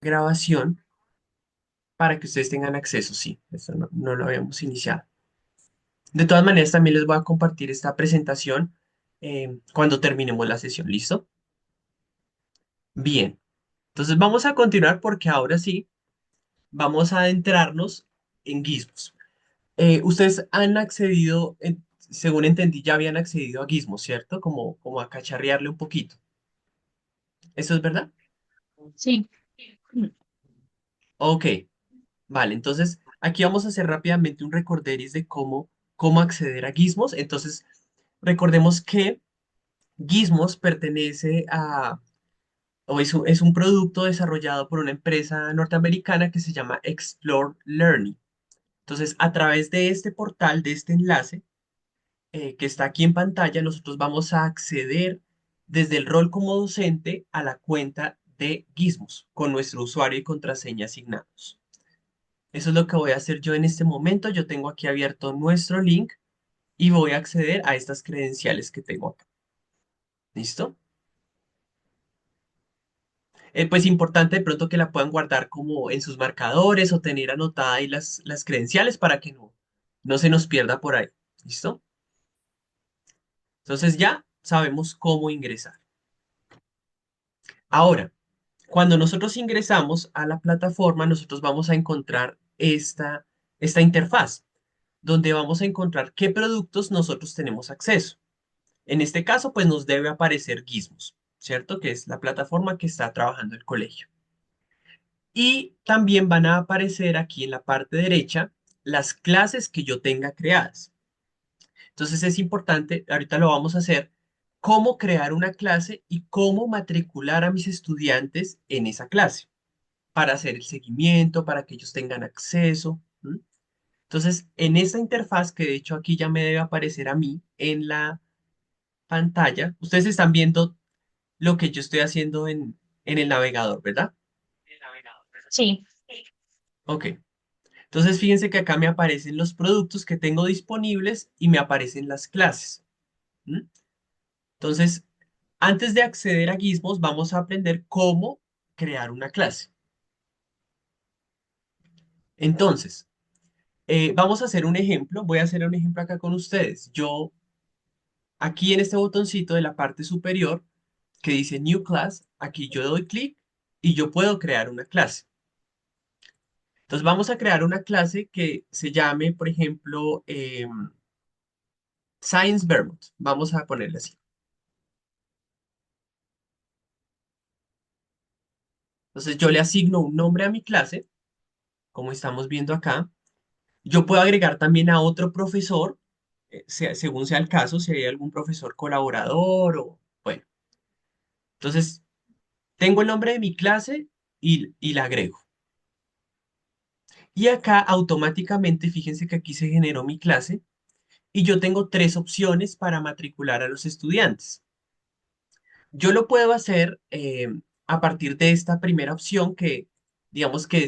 grabación para que ustedes tengan acceso. Sí, eso no lo habíamos iniciado. De todas maneras, también les voy a compartir esta presentación cuando terminemos la sesión. ¿Listo? Bien. Entonces vamos a continuar porque ahora sí vamos a adentrarnos en Gizmos. Ustedes han accedido, según entendí, ya habían accedido a Gizmos, ¿cierto? Como a cacharrearle un poquito. ¿Eso es verdad? Sí. Ok, vale. Entonces aquí vamos a hacer rápidamente un recorderis de cómo acceder a Gizmos. Entonces, recordemos que Gizmos pertenece a, o es un producto desarrollado por una empresa norteamericana que se llama Explore Learning. Entonces, a través de este portal, de este enlace que está aquí en pantalla, nosotros vamos a acceder desde el rol como docente a la cuenta de Gizmos con nuestro usuario y contraseña asignados. Eso es lo que voy a hacer yo en este momento. Yo tengo aquí abierto nuestro link y voy a acceder a estas credenciales que tengo acá. ¿Listo? Pues importante de pronto que la puedan guardar como en sus marcadores o tener anotada ahí las credenciales para que no se nos pierda por ahí. ¿Listo? Entonces ya sabemos cómo ingresar. Ahora, cuando nosotros ingresamos a la plataforma, nosotros vamos a encontrar esta interfaz, donde vamos a encontrar qué productos nosotros tenemos acceso. En este caso, pues nos debe aparecer Gizmos, ¿cierto? Que es la plataforma que está trabajando el colegio. Y también van a aparecer aquí en la parte derecha las clases que yo tenga creadas. Entonces es importante, ahorita lo vamos a hacer, cómo crear una clase y cómo matricular a mis estudiantes en esa clase para hacer el seguimiento, para que ellos tengan acceso. ¿M? Entonces, en esta interfaz, que de hecho aquí ya me debe aparecer a mí en la pantalla, ustedes están viendo lo que yo estoy haciendo en el navegador, ¿verdad? Sí. Ok. Entonces, fíjense que acá me aparecen los productos que tengo disponibles y me aparecen las clases. ¿M? Entonces, antes de acceder a Gizmos, vamos a aprender cómo crear una clase. Entonces, vamos a hacer un ejemplo. Voy a hacer un ejemplo acá con ustedes. Yo, aquí en este botoncito de la parte superior que dice New Class, aquí yo doy clic y yo puedo crear una clase. Entonces, vamos a crear una clase que se llame, por ejemplo, Science Vermont. Vamos a ponerle así. Entonces, yo le asigno un nombre a mi clase, como estamos viendo acá. Yo puedo agregar también a otro profesor, según sea el caso, si hay algún profesor colaborador o, bueno. Entonces, tengo el nombre de mi clase y la agrego. Y acá automáticamente, fíjense que aquí se generó mi clase y yo tengo tres opciones para matricular a los estudiantes. Yo lo puedo hacer a partir de esta primera opción que, digamos que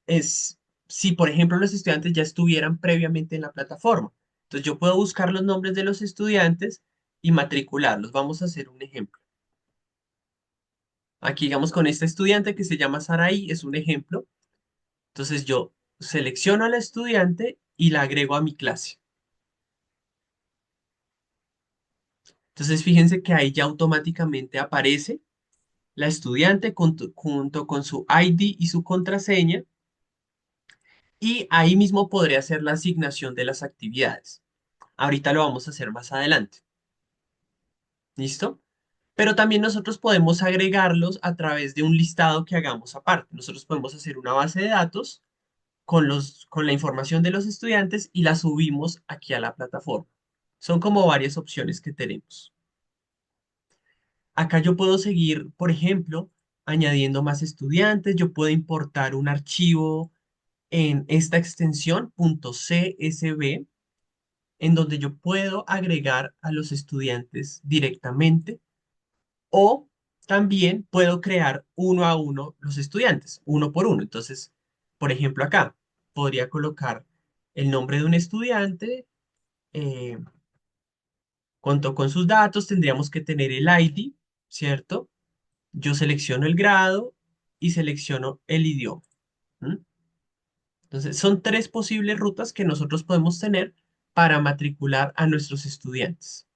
es si, por ejemplo, los estudiantes ya estuvieran previamente en la plataforma. Entonces, yo puedo buscar los nombres de los estudiantes y matricularlos. Vamos a hacer un ejemplo. Aquí, digamos, con este estudiante que se llama Saraí, es un ejemplo. Entonces, yo selecciono a la estudiante y la agrego a mi clase. Entonces, fíjense que ahí ya automáticamente aparece la estudiante junto con su ID y su contraseña. Y ahí mismo podré hacer la asignación de las actividades. Ahorita lo vamos a hacer más adelante. ¿Listo? Pero también nosotros podemos agregarlos a través de un listado que hagamos aparte. Nosotros podemos hacer una base de datos con la información de los estudiantes y la subimos aquí a la plataforma. Son como varias opciones que tenemos. Acá yo puedo seguir, por ejemplo, añadiendo más estudiantes. Yo puedo importar un archivo en esta extensión .csv en donde yo puedo agregar a los estudiantes directamente o también puedo crear uno a uno los estudiantes, uno por uno. Entonces, por ejemplo, acá podría colocar el nombre de un estudiante, eh, junto con sus datos, tendríamos que tener el ID, ¿cierto? Yo selecciono el grado y selecciono el idioma. ¿M? Entonces, son tres posibles rutas que nosotros podemos tener para matricular a nuestros estudiantes.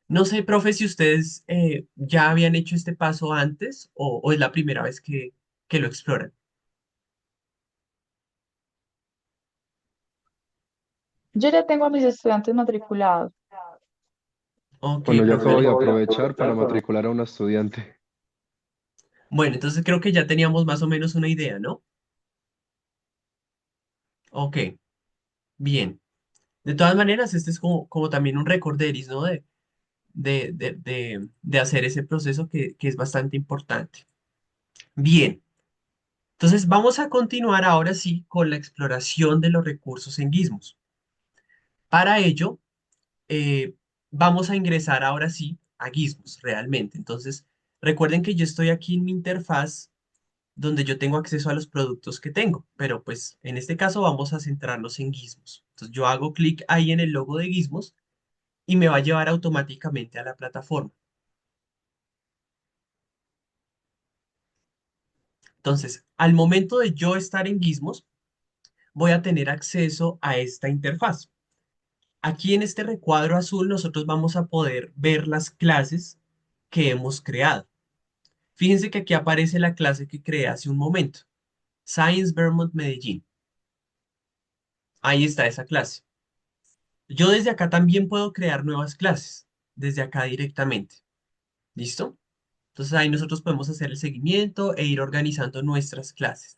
No sé, profe, si ustedes ya habían hecho este paso antes o es la primera vez que lo exploran. Yo ya tengo a mis estudiantes matriculados. Ok, Bueno, yo acabo de perfecto. aprovechar para matricular a un estudiante. Bueno, entonces creo que ya teníamos más o menos una idea, ¿no? Ok, bien. De todas maneras, este es como también un recorderis, ¿no? De hacer ese proceso que es bastante importante. Bien, entonces vamos a continuar ahora sí con la exploración de los recursos en Gizmos. Para ello, vamos a ingresar ahora sí a Gizmos realmente. Entonces, recuerden que yo estoy aquí en mi interfaz donde yo tengo acceso a los productos que tengo, pero pues en este caso vamos a centrarnos en Gizmos. Entonces yo hago clic ahí en el logo de Gizmos y me va a llevar automáticamente a la plataforma. Entonces, al momento de yo estar en Gizmos, voy a tener acceso a esta interfaz. Aquí en este recuadro azul nosotros vamos a poder ver las clases que hemos creado. Fíjense que aquí aparece la clase que creé hace un momento, Science Vermont Medellín. Ahí está esa clase. Yo desde acá también puedo crear nuevas clases, desde acá directamente. ¿Listo? Entonces ahí nosotros podemos hacer el seguimiento e ir organizando nuestras clases.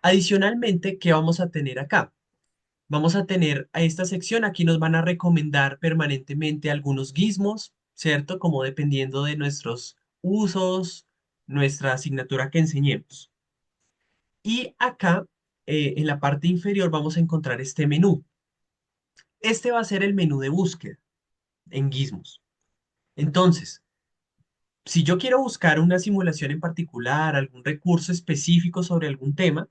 Adicionalmente, ¿qué vamos a tener acá? Vamos a tener a esta sección, aquí nos van a recomendar permanentemente algunos gizmos, ¿cierto? Como dependiendo de nuestros usos, nuestra asignatura que enseñemos. Y acá, en la parte inferior, vamos a encontrar este menú. Este va a ser el menú de búsqueda en gizmos. Entonces, si yo quiero buscar una simulación en particular, algún recurso específico sobre algún tema,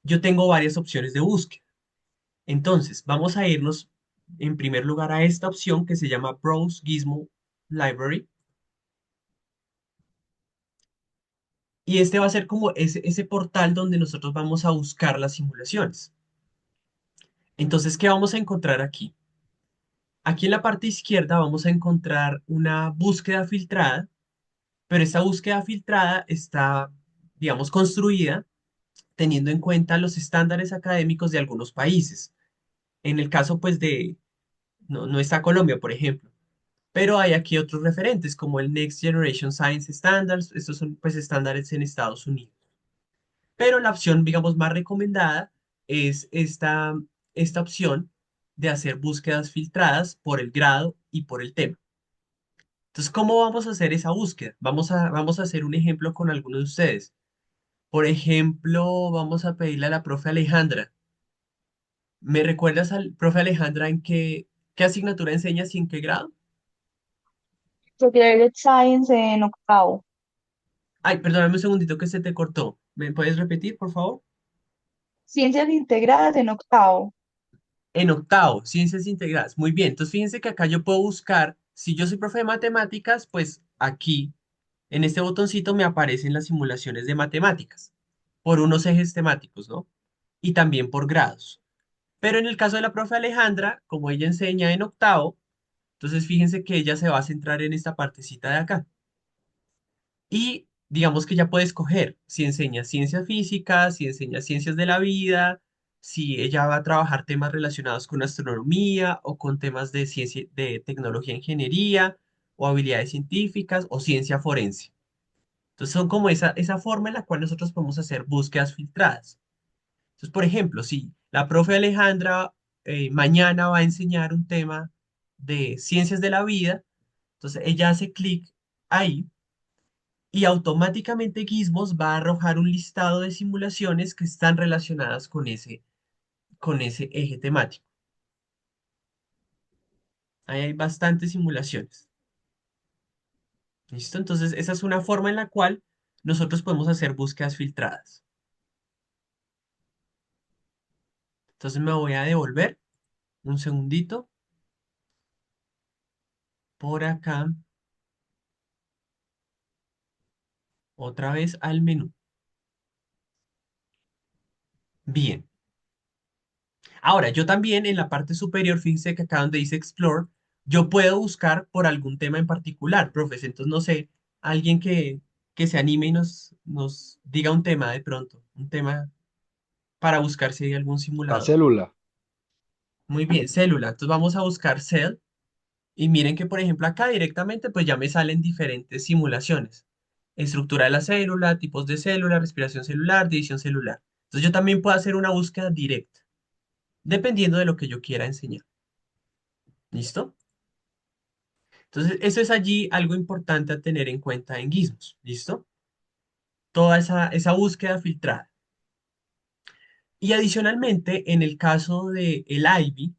yo tengo varias opciones de búsqueda. Entonces, vamos a irnos en primer lugar a esta opción que se llama Browse Gizmo Library. Y este va a ser como ese portal donde nosotros vamos a buscar las simulaciones. Entonces, ¿qué vamos a encontrar aquí? Aquí en la parte izquierda vamos a encontrar una búsqueda filtrada, pero esta búsqueda filtrada está, digamos, construida teniendo en cuenta los estándares académicos de algunos países. En el caso, pues, no está Colombia, por ejemplo. Pero hay aquí otros referentes como el Next Generation Science Standards, estos son pues estándares en Estados Unidos. Pero la opción, digamos, más recomendada es esta opción de hacer búsquedas filtradas por el grado y por el tema. Entonces, ¿cómo vamos a hacer esa búsqueda? Vamos a hacer un ejemplo con algunos de ustedes. Por ejemplo, vamos a pedirle a la profe Alejandra. ¿Me recuerdas al profe Alejandra en qué asignatura enseñas y en qué grado? Integrated Science en octavo. Ay, perdóname un segundito que se te cortó. ¿Me puedes repetir, por favor? Ciencias integradas en octavo. En octavo, ciencias integradas. Muy bien. Entonces, fíjense que acá yo puedo buscar, si yo soy profe de matemáticas, pues aquí, en este botoncito, me aparecen las simulaciones de matemáticas por unos ejes temáticos, ¿no? Y también por grados. Pero en el caso de la profe Alejandra, como ella enseña en octavo, entonces fíjense que ella se va a centrar en esta partecita de acá. Y digamos que ya puede escoger si enseña ciencia física, si enseña ciencias de la vida, si ella va a trabajar temas relacionados con astronomía o con temas de ciencia, de tecnología, ingeniería o habilidades científicas o ciencia forense. Entonces son como esa forma en la cual nosotros podemos hacer búsquedas filtradas. Entonces, por ejemplo, si la profe Alejandra mañana va a enseñar un tema de ciencias de la vida, entonces ella hace clic ahí y automáticamente Gizmos va a arrojar un listado de simulaciones que están relacionadas con ese eje temático. Ahí hay bastantes simulaciones. ¿Listo? Entonces, esa es una forma en la cual nosotros podemos hacer búsquedas filtradas. Entonces me voy a devolver un segundito por acá. Otra vez al menú. Bien. Ahora, yo también en la parte superior, fíjense que acá donde dice Explore, yo puedo buscar por algún tema en particular, profes. Entonces, no sé, alguien que se anime y nos diga un tema de pronto, un tema para buscar si hay algún La simulador. célula. Muy bien, célula. Entonces vamos a buscar cell y miren que, por ejemplo, acá directamente pues ya me salen diferentes simulaciones. Estructura de la célula, tipos de célula, respiración celular, división celular. Entonces yo también puedo hacer una búsqueda directa, dependiendo de lo que yo quiera enseñar. ¿Listo? Entonces, eso es allí algo importante a tener en cuenta en Gizmos. ¿Listo? Toda esa búsqueda filtrada. Y adicionalmente, en el caso de el IB,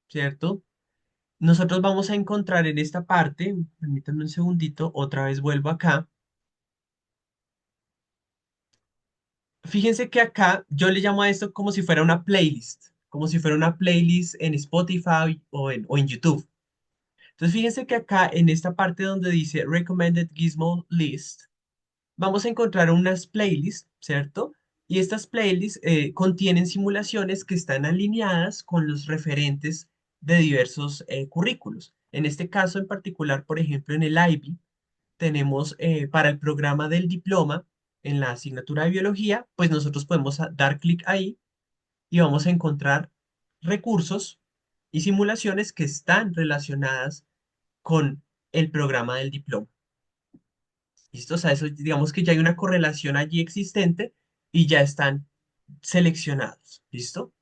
¿cierto? Nosotros vamos a encontrar en esta parte, permítanme un segundito, otra vez vuelvo acá. Fíjense que acá yo le llamo a esto como si fuera una playlist, como si fuera una playlist en Spotify o en YouTube. Entonces, fíjense que acá en esta parte donde dice Recommended Gizmo List, vamos a encontrar unas playlists, ¿cierto? Y estas playlists contienen simulaciones que están alineadas con los referentes de diversos currículos. En este caso en particular, por ejemplo, en el IB, tenemos para el programa del diploma, en la asignatura de biología, pues nosotros podemos dar clic ahí y vamos a encontrar recursos y simulaciones que están relacionadas con el programa del diploma. ¿Listo? O sea, eso digamos que ya hay una correlación allí existente y ya están seleccionados. ¿Listo?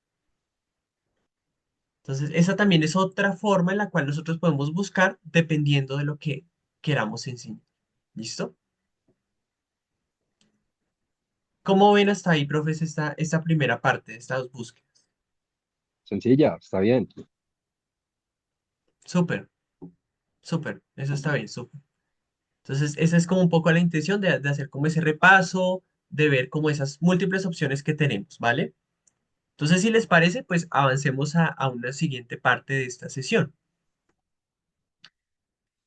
Entonces, esa también es otra forma en la cual nosotros podemos buscar dependiendo de lo que queramos enseñar. ¿Listo? ¿Cómo ven hasta ahí, profes, esta primera parte de estas dos búsquedas? Sencilla, está bien. Súper, súper, eso está bien, súper. Entonces, esa es como un poco la intención de hacer como ese repaso, de ver como esas múltiples opciones que tenemos, ¿vale? Entonces, si les parece, pues avancemos a una siguiente parte de esta sesión.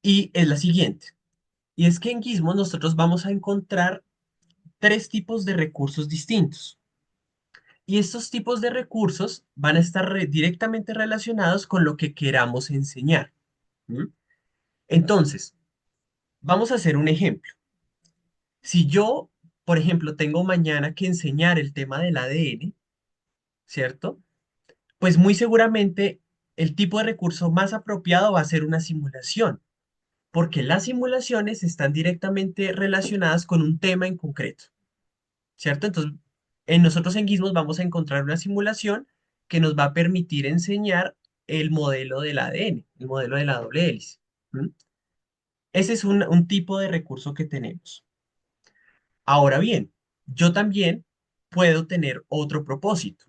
Y es la siguiente. Y es que en Gizmo nosotros vamos a encontrar tres tipos de recursos distintos. Y estos tipos de recursos van a estar directamente relacionados con lo que queramos enseñar. ¿M? Entonces, vamos a hacer un ejemplo. Si yo, por ejemplo, tengo mañana que enseñar el tema del ADN, ¿cierto? Pues muy seguramente el tipo de recurso más apropiado va a ser una simulación, porque las simulaciones están directamente relacionadas con un tema en concreto, ¿cierto? Entonces, nosotros en Gizmos vamos a encontrar una simulación que nos va a permitir enseñar el modelo del ADN, el modelo de la doble hélice. ¿M? Ese es un tipo de recurso que tenemos. Ahora bien, yo también puedo tener otro propósito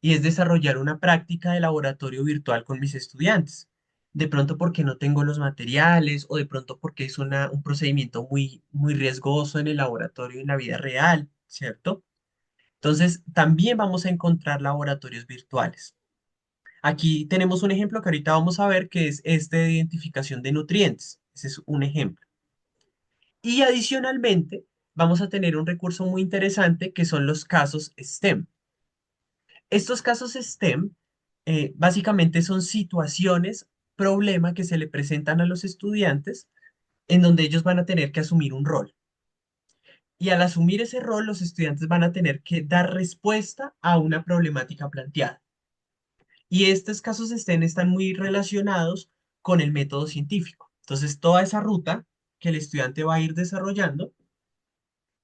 y es desarrollar una práctica de laboratorio virtual con mis estudiantes. De pronto porque no tengo los materiales o de pronto porque es un procedimiento muy riesgoso en el laboratorio en la vida real, ¿cierto? Entonces, también vamos a encontrar laboratorios virtuales. Aquí tenemos un ejemplo que ahorita vamos a ver que es este de identificación de nutrientes. Ese es un ejemplo. Y adicionalmente, vamos a tener un recurso muy interesante que son los casos STEM. Estos casos STEM básicamente son situaciones, problema que se le presentan a los estudiantes en donde ellos van a tener que asumir un rol. Y al asumir ese rol, los estudiantes van a tener que dar respuesta a una problemática planteada. Y estos casos STEM están muy relacionados con el método científico. Entonces, toda esa ruta que el estudiante va a ir desarrollando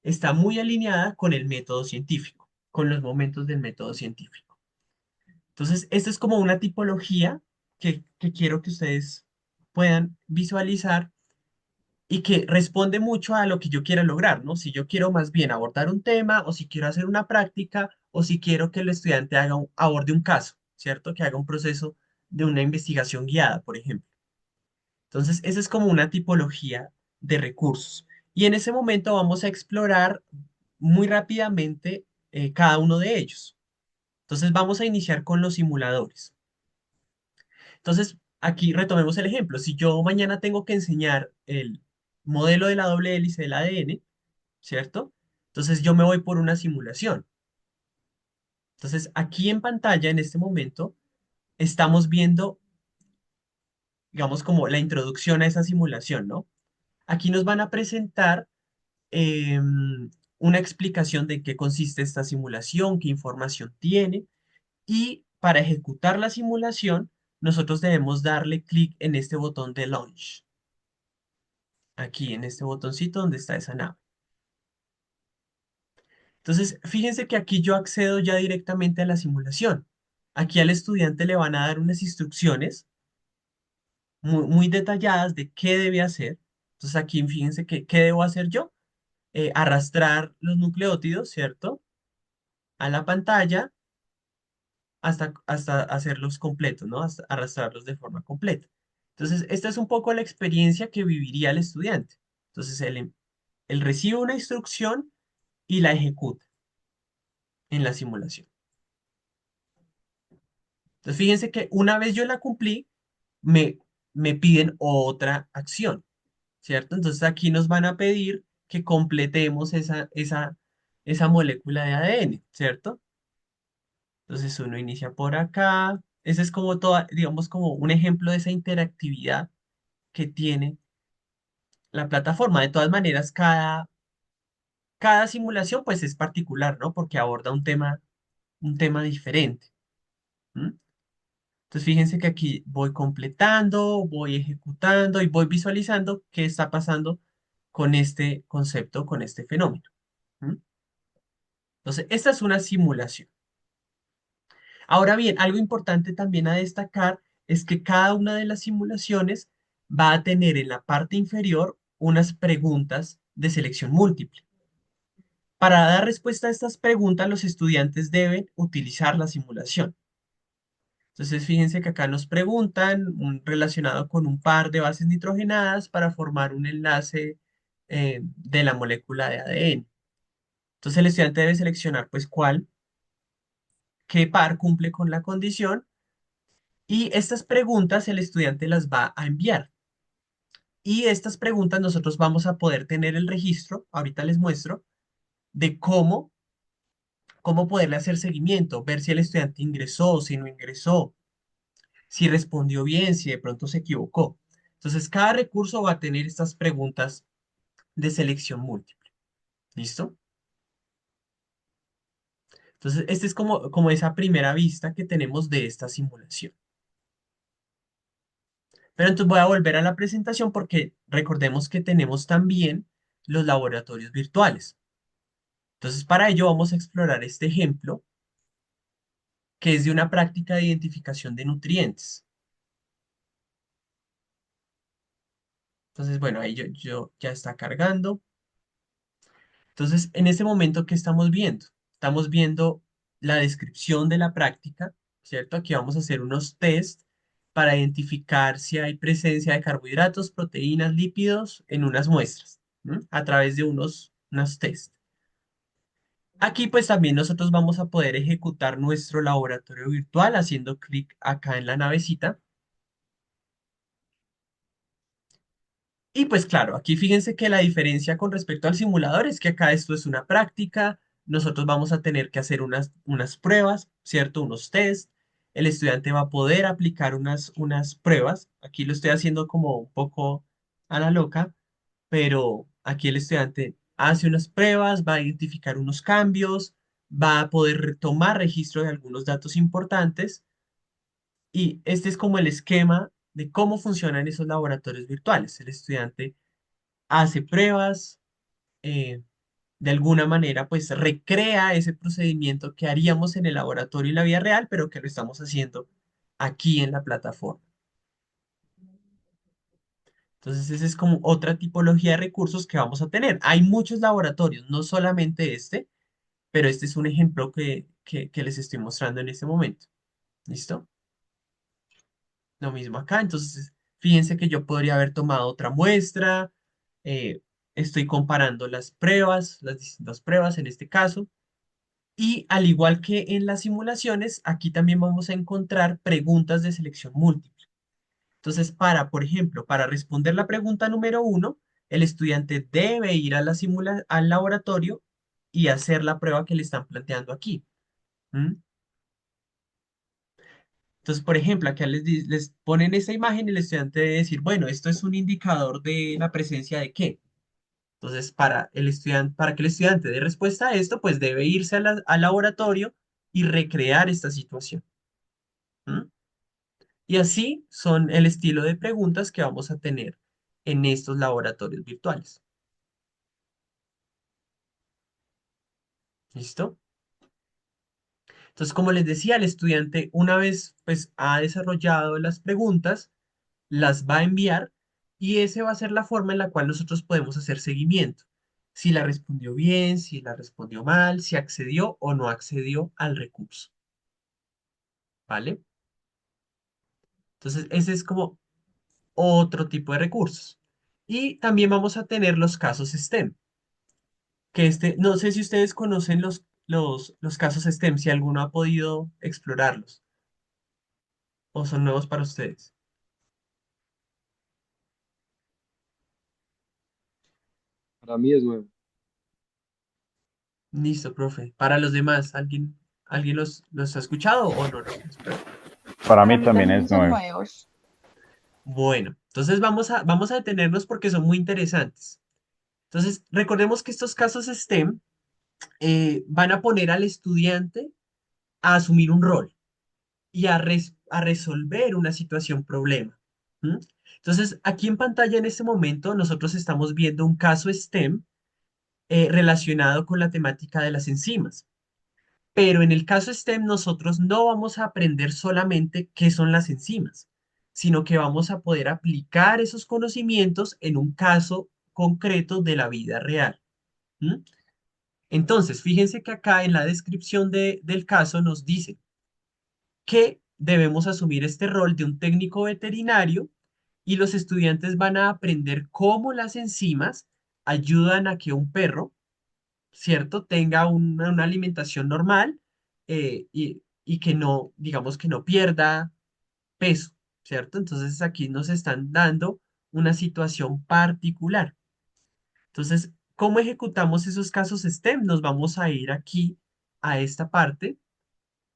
está muy alineada con el método científico, con los momentos del método científico. Entonces, esta es como una tipología que quiero que ustedes puedan visualizar y que responde mucho a lo que yo quiera lograr, ¿no? Si yo quiero más bien abordar un tema o si quiero hacer una práctica o si quiero que el estudiante aborde un caso, ¿cierto? Que haga un proceso de una investigación guiada, por ejemplo. Entonces, esa es como una tipología de recursos. Y en ese momento vamos a explorar muy rápidamente cada uno de ellos. Entonces, vamos a iniciar con los simuladores. Entonces, aquí retomemos el ejemplo. Si yo mañana tengo que enseñar el modelo de la doble hélice del ADN, ¿cierto? Entonces yo me voy por una simulación. Entonces aquí en pantalla, en este momento, estamos viendo, digamos, como la introducción a esa simulación, ¿no? Aquí nos van a presentar una explicación de qué consiste esta simulación, qué información tiene, y para ejecutar la simulación, nosotros debemos darle clic en este botón de Launch, aquí en este botoncito donde está esa nave. Entonces, fíjense que aquí yo accedo ya directamente a la simulación. Aquí al estudiante le van a dar unas instrucciones muy detalladas de qué debe hacer. Entonces, aquí fíjense que, ¿qué debo hacer yo? Arrastrar los nucleótidos, ¿cierto? A la pantalla hasta hacerlos completos, ¿no? Hasta arrastrarlos de forma completa. Entonces, esta es un poco la experiencia que viviría el estudiante. Entonces, él recibe una instrucción y la ejecuta en la simulación. Entonces, fíjense que una vez yo la cumplí, me, me piden otra acción, ¿cierto? Entonces, aquí nos van a pedir que completemos esa molécula de ADN, ¿cierto? Entonces, uno inicia por acá. Ese es como toda, digamos, como un ejemplo de esa interactividad que tiene la plataforma. De todas maneras, cada simulación pues es particular, ¿no? Porque aborda un tema diferente. ¿M? Entonces fíjense que aquí voy completando, voy ejecutando y voy visualizando qué está pasando con este concepto, con este fenómeno. ¿M? Entonces, esta es una simulación. Ahora bien, algo importante también a destacar es que cada una de las simulaciones va a tener en la parte inferior unas preguntas de selección múltiple. Para dar respuesta a estas preguntas, los estudiantes deben utilizar la simulación. Entonces, fíjense que acá nos preguntan relacionado con un par de bases nitrogenadas para formar un enlace de la molécula de ADN. Entonces, el estudiante debe seleccionar pues qué par cumple con la condición y estas preguntas el estudiante las va a enviar. Y estas preguntas nosotros vamos a poder tener el registro, ahorita les muestro, de cómo poderle hacer seguimiento, ver si el estudiante ingresó, si no ingresó, si respondió bien, si de pronto se equivocó. Entonces, cada recurso va a tener estas preguntas de selección múltiple. ¿Listo? Entonces, esta es como esa primera vista que tenemos de esta simulación. Pero entonces voy a volver a la presentación porque recordemos que tenemos también los laboratorios virtuales. Entonces, para ello vamos a explorar este ejemplo que es de una práctica de identificación de nutrientes. Entonces, bueno, ahí yo ya está cargando. Entonces, en este momento, ¿qué estamos viendo? Estamos viendo la descripción de la práctica, ¿cierto? Aquí vamos a hacer unos test para identificar si hay presencia de carbohidratos, proteínas, lípidos en unas muestras, ¿m? A través de unos test. Aquí pues también nosotros vamos a poder ejecutar nuestro laboratorio virtual haciendo clic acá en la navecita. Y pues claro, aquí fíjense que la diferencia con respecto al simulador es que acá esto es una práctica, nosotros vamos a tener que hacer unas pruebas, ¿cierto? Unos test, el estudiante va a poder aplicar unas pruebas, aquí lo estoy haciendo como un poco a la loca, pero aquí el estudiante hace unas pruebas, va a identificar unos cambios, va a poder tomar registro de algunos datos importantes y este es como el esquema de cómo funcionan esos laboratorios virtuales. El estudiante hace pruebas, eh, de alguna manera, pues recrea ese procedimiento que haríamos en el laboratorio y la vida real, pero que lo estamos haciendo aquí en la plataforma. Entonces, esa es como otra tipología de recursos que vamos a tener. Hay muchos laboratorios, no solamente este, pero este es un ejemplo que les estoy mostrando en este momento. ¿Listo? Lo mismo acá. Entonces, fíjense que yo podría haber tomado otra muestra. eh, Estoy comparando las pruebas, las distintas pruebas en este caso. Y al igual que en las simulaciones, aquí también vamos a encontrar preguntas de selección múltiple. Entonces, por ejemplo, para responder la pregunta número 1, el estudiante debe ir a al laboratorio y hacer la prueba que le están planteando aquí. ¿Mm? Entonces, por ejemplo, acá les ponen esta imagen y el estudiante debe decir, bueno, esto es un indicador de la presencia de qué. Entonces, para que el estudiante dé respuesta a esto, pues debe irse al laboratorio y recrear esta situación. ¿Mm? Y así son el estilo de preguntas que vamos a tener en estos laboratorios virtuales. ¿Listo? Entonces, como les decía, el estudiante una vez pues ha desarrollado las preguntas, las va a enviar y esa va a ser la forma en la cual nosotros podemos hacer seguimiento. Si la respondió bien, si la respondió mal, si accedió o no accedió al recurso. ¿Vale? Entonces, ese es como otro tipo de recursos. Y también vamos a tener los casos STEM, que no sé si ustedes conocen los casos STEM, si alguno ha podido explorarlos o son nuevos para ustedes. Para mí es nuevo. Listo, profe. Para los demás, ¿alguien los ha escuchado o no los ha explorado? Para Para mí mí también también es son nueve. nuevos. Bueno, entonces vamos a detenernos porque son muy interesantes. Entonces, recordemos que estos casos STEM van a poner al estudiante a asumir un rol y a resolver una situación problema. ¿Mm? Entonces, aquí en pantalla en este momento nosotros estamos viendo un caso STEM relacionado con la temática de las enzimas. Pero en el caso STEM nosotros no vamos a aprender solamente qué son las enzimas, sino que vamos a poder aplicar esos conocimientos en un caso concreto de la vida real. ¿Mm? Entonces, fíjense que acá en la descripción del caso nos dice que debemos asumir este rol de un técnico veterinario y los estudiantes van a aprender cómo las enzimas ayudan a que un perro, ¿cierto? Tenga una alimentación normal y que no, digamos que no pierda peso, ¿cierto? Entonces aquí nos están dando una situación particular. Entonces, ¿cómo ejecutamos esos casos STEM? Nos vamos a ir aquí a esta parte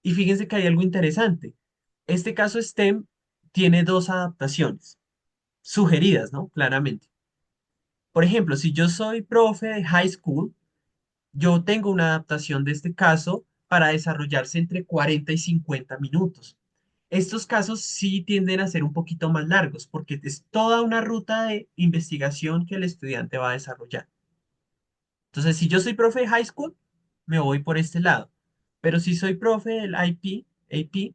y fíjense que hay algo interesante. Este caso STEM tiene dos adaptaciones sugeridas, ¿no? Claramente. Por ejemplo, si yo soy profe de high school, yo tengo una adaptación de este caso para desarrollarse entre 40 y 50 minutos. Estos casos sí tienden a ser un poquito más largos porque es toda una ruta de investigación que el estudiante va a desarrollar. Entonces, si yo soy profe de high school, me voy por este lado. Pero si soy profe del AP,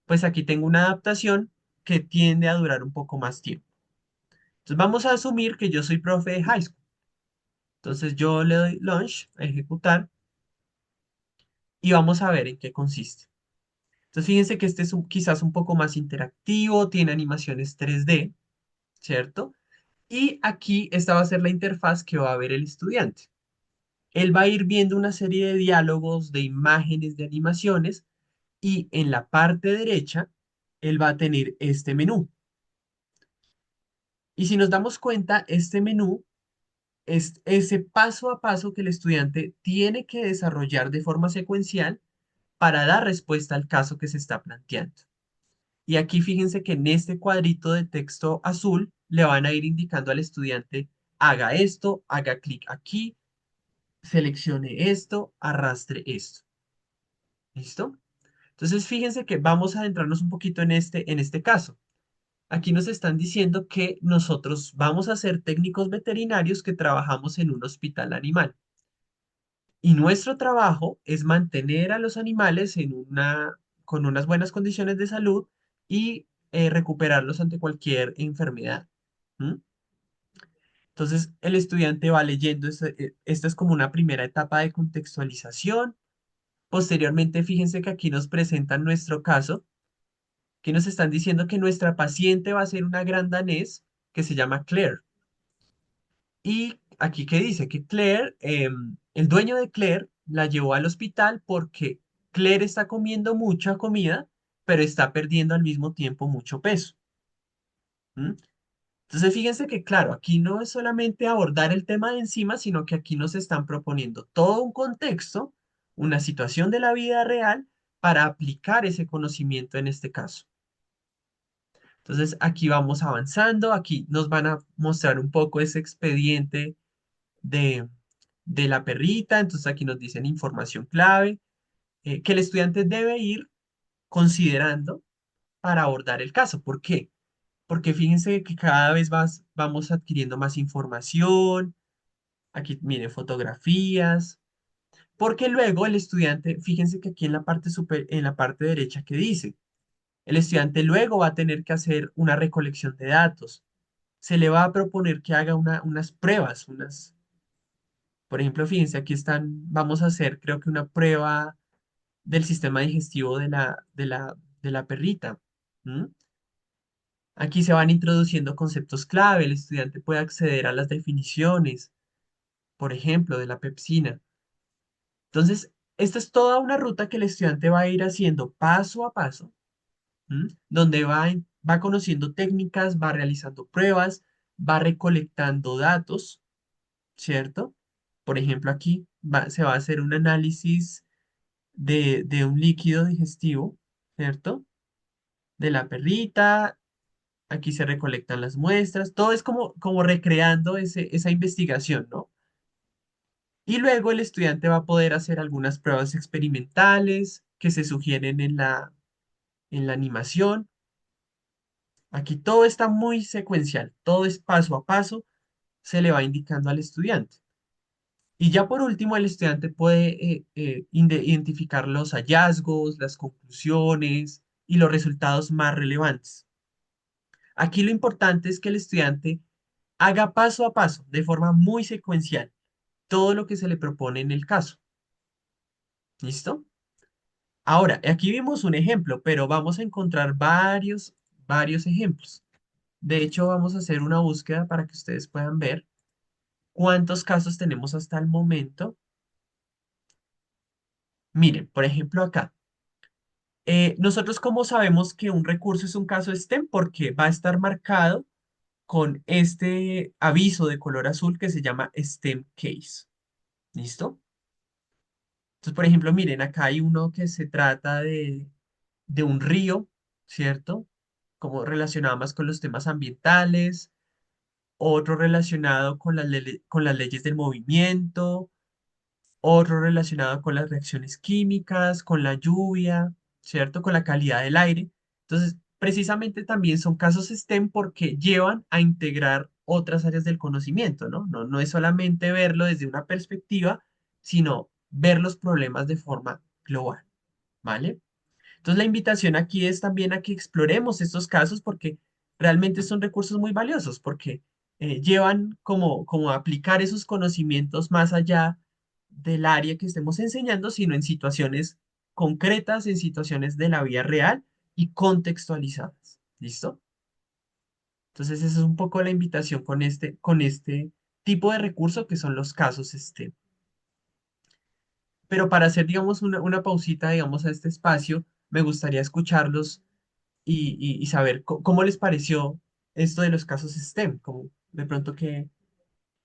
pues aquí tengo una adaptación que tiende a durar un poco más tiempo. Entonces, vamos a asumir que yo soy profe de high school. Entonces, yo le doy launch, a ejecutar, y vamos a ver en qué consiste. Entonces, fíjense que este es quizás un poco más interactivo, tiene animaciones 3D, ¿cierto? Y aquí esta va a ser la interfaz que va a ver el estudiante. Él va a ir viendo una serie de diálogos, de imágenes, de animaciones, y en la parte derecha, él va a tener este menú. Y si nos damos cuenta, este menú es ese paso a paso que el estudiante tiene que desarrollar de forma secuencial para dar respuesta al caso que se está planteando. Y aquí fíjense que en este cuadrito de texto azul le van a ir indicando al estudiante, haga esto, haga clic aquí, seleccione esto, arrastre esto. ¿Listo? Entonces fíjense que vamos a adentrarnos un poquito en este caso. Aquí nos están diciendo que nosotros vamos a ser técnicos veterinarios que trabajamos en un hospital animal. Y nuestro trabajo es mantener a los animales con unas buenas condiciones de salud y recuperarlos ante cualquier enfermedad. ¿Mm? Entonces, el estudiante va leyendo, esta es como una primera etapa de contextualización. Posteriormente, fíjense que aquí nos presentan nuestro caso, que nos están diciendo que nuestra paciente va a ser una gran danés que se llama Claire. Y aquí que dice que Claire, el dueño de Claire la llevó al hospital porque Claire está comiendo mucha comida, pero está perdiendo al mismo tiempo mucho peso. ¿Mm? Entonces, fíjense que, claro, aquí no es solamente abordar el tema de encima, sino que aquí nos están proponiendo todo un contexto, una situación de la vida real para aplicar ese conocimiento en este caso. Entonces, aquí vamos avanzando, aquí nos van a mostrar un poco ese expediente de, de la perrita, entonces aquí nos dicen información clave que el estudiante debe ir considerando para abordar el caso. ¿Por qué? Porque fíjense que cada vez vamos adquiriendo más información. Aquí miren fotografías. Porque luego el estudiante, fíjense que aquí en la parte en la parte derecha que dice, el estudiante luego va a tener que hacer una recolección de datos. Se le va a proponer que haga unas pruebas, por ejemplo, fíjense, aquí están, vamos a hacer creo que una prueba del sistema digestivo de la perrita. ¿M? Aquí se van introduciendo conceptos clave, el estudiante puede acceder a las definiciones, por ejemplo, de la pepsina. Entonces, esta es toda una ruta que el estudiante va a ir haciendo paso a paso, donde va conociendo técnicas, va realizando pruebas, va recolectando datos, ¿cierto? Por ejemplo, aquí se va a hacer un análisis de un líquido digestivo, ¿cierto? De la perrita, aquí se recolectan las muestras, todo es como recreando esa investigación, ¿no? Y luego el estudiante va a poder hacer algunas pruebas experimentales que se sugieren en la animación. Aquí todo está muy secuencial, todo es paso a paso, se le va indicando al estudiante. Y ya por último, el estudiante puede identificar los hallazgos, las conclusiones y los resultados más relevantes. Aquí lo importante es que el estudiante haga paso a paso, de forma muy secuencial, todo lo que se le propone en el caso. ¿Listo? Ahora, aquí vimos un ejemplo, pero vamos a encontrar varios ejemplos. De hecho, vamos a hacer una búsqueda para que ustedes puedan ver cuántos casos tenemos hasta el momento. Miren, por ejemplo, acá. Nosotros, ¿cómo sabemos que un recurso es un caso STEM? Porque va a estar marcado con este aviso de color azul que se llama STEM Case. ¿Listo? Entonces, por ejemplo, miren, acá hay uno que se trata de un río, ¿cierto? Como relacionado más con los temas ambientales, otro relacionado con con las leyes del movimiento, otro relacionado con las reacciones químicas, con la lluvia, ¿cierto? Con la calidad del aire. Entonces, precisamente también son casos STEM porque llevan a integrar otras áreas del conocimiento, ¿no? No es solamente verlo desde una perspectiva, sino ver los problemas de forma global, ¿vale? Entonces la invitación aquí es también a que exploremos estos casos porque realmente son recursos muy valiosos, porque llevan como a aplicar esos conocimientos más allá del área que estemos enseñando, sino en situaciones concretas, en situaciones de la vida real y contextualizadas. ¿Listo? Entonces esa es un poco la invitación con este tipo de recurso que son los casos STEM. Pero para hacer, digamos, una pausita, digamos, a este espacio, me gustaría escucharlos y saber cómo les pareció esto de los casos STEM, como de pronto qué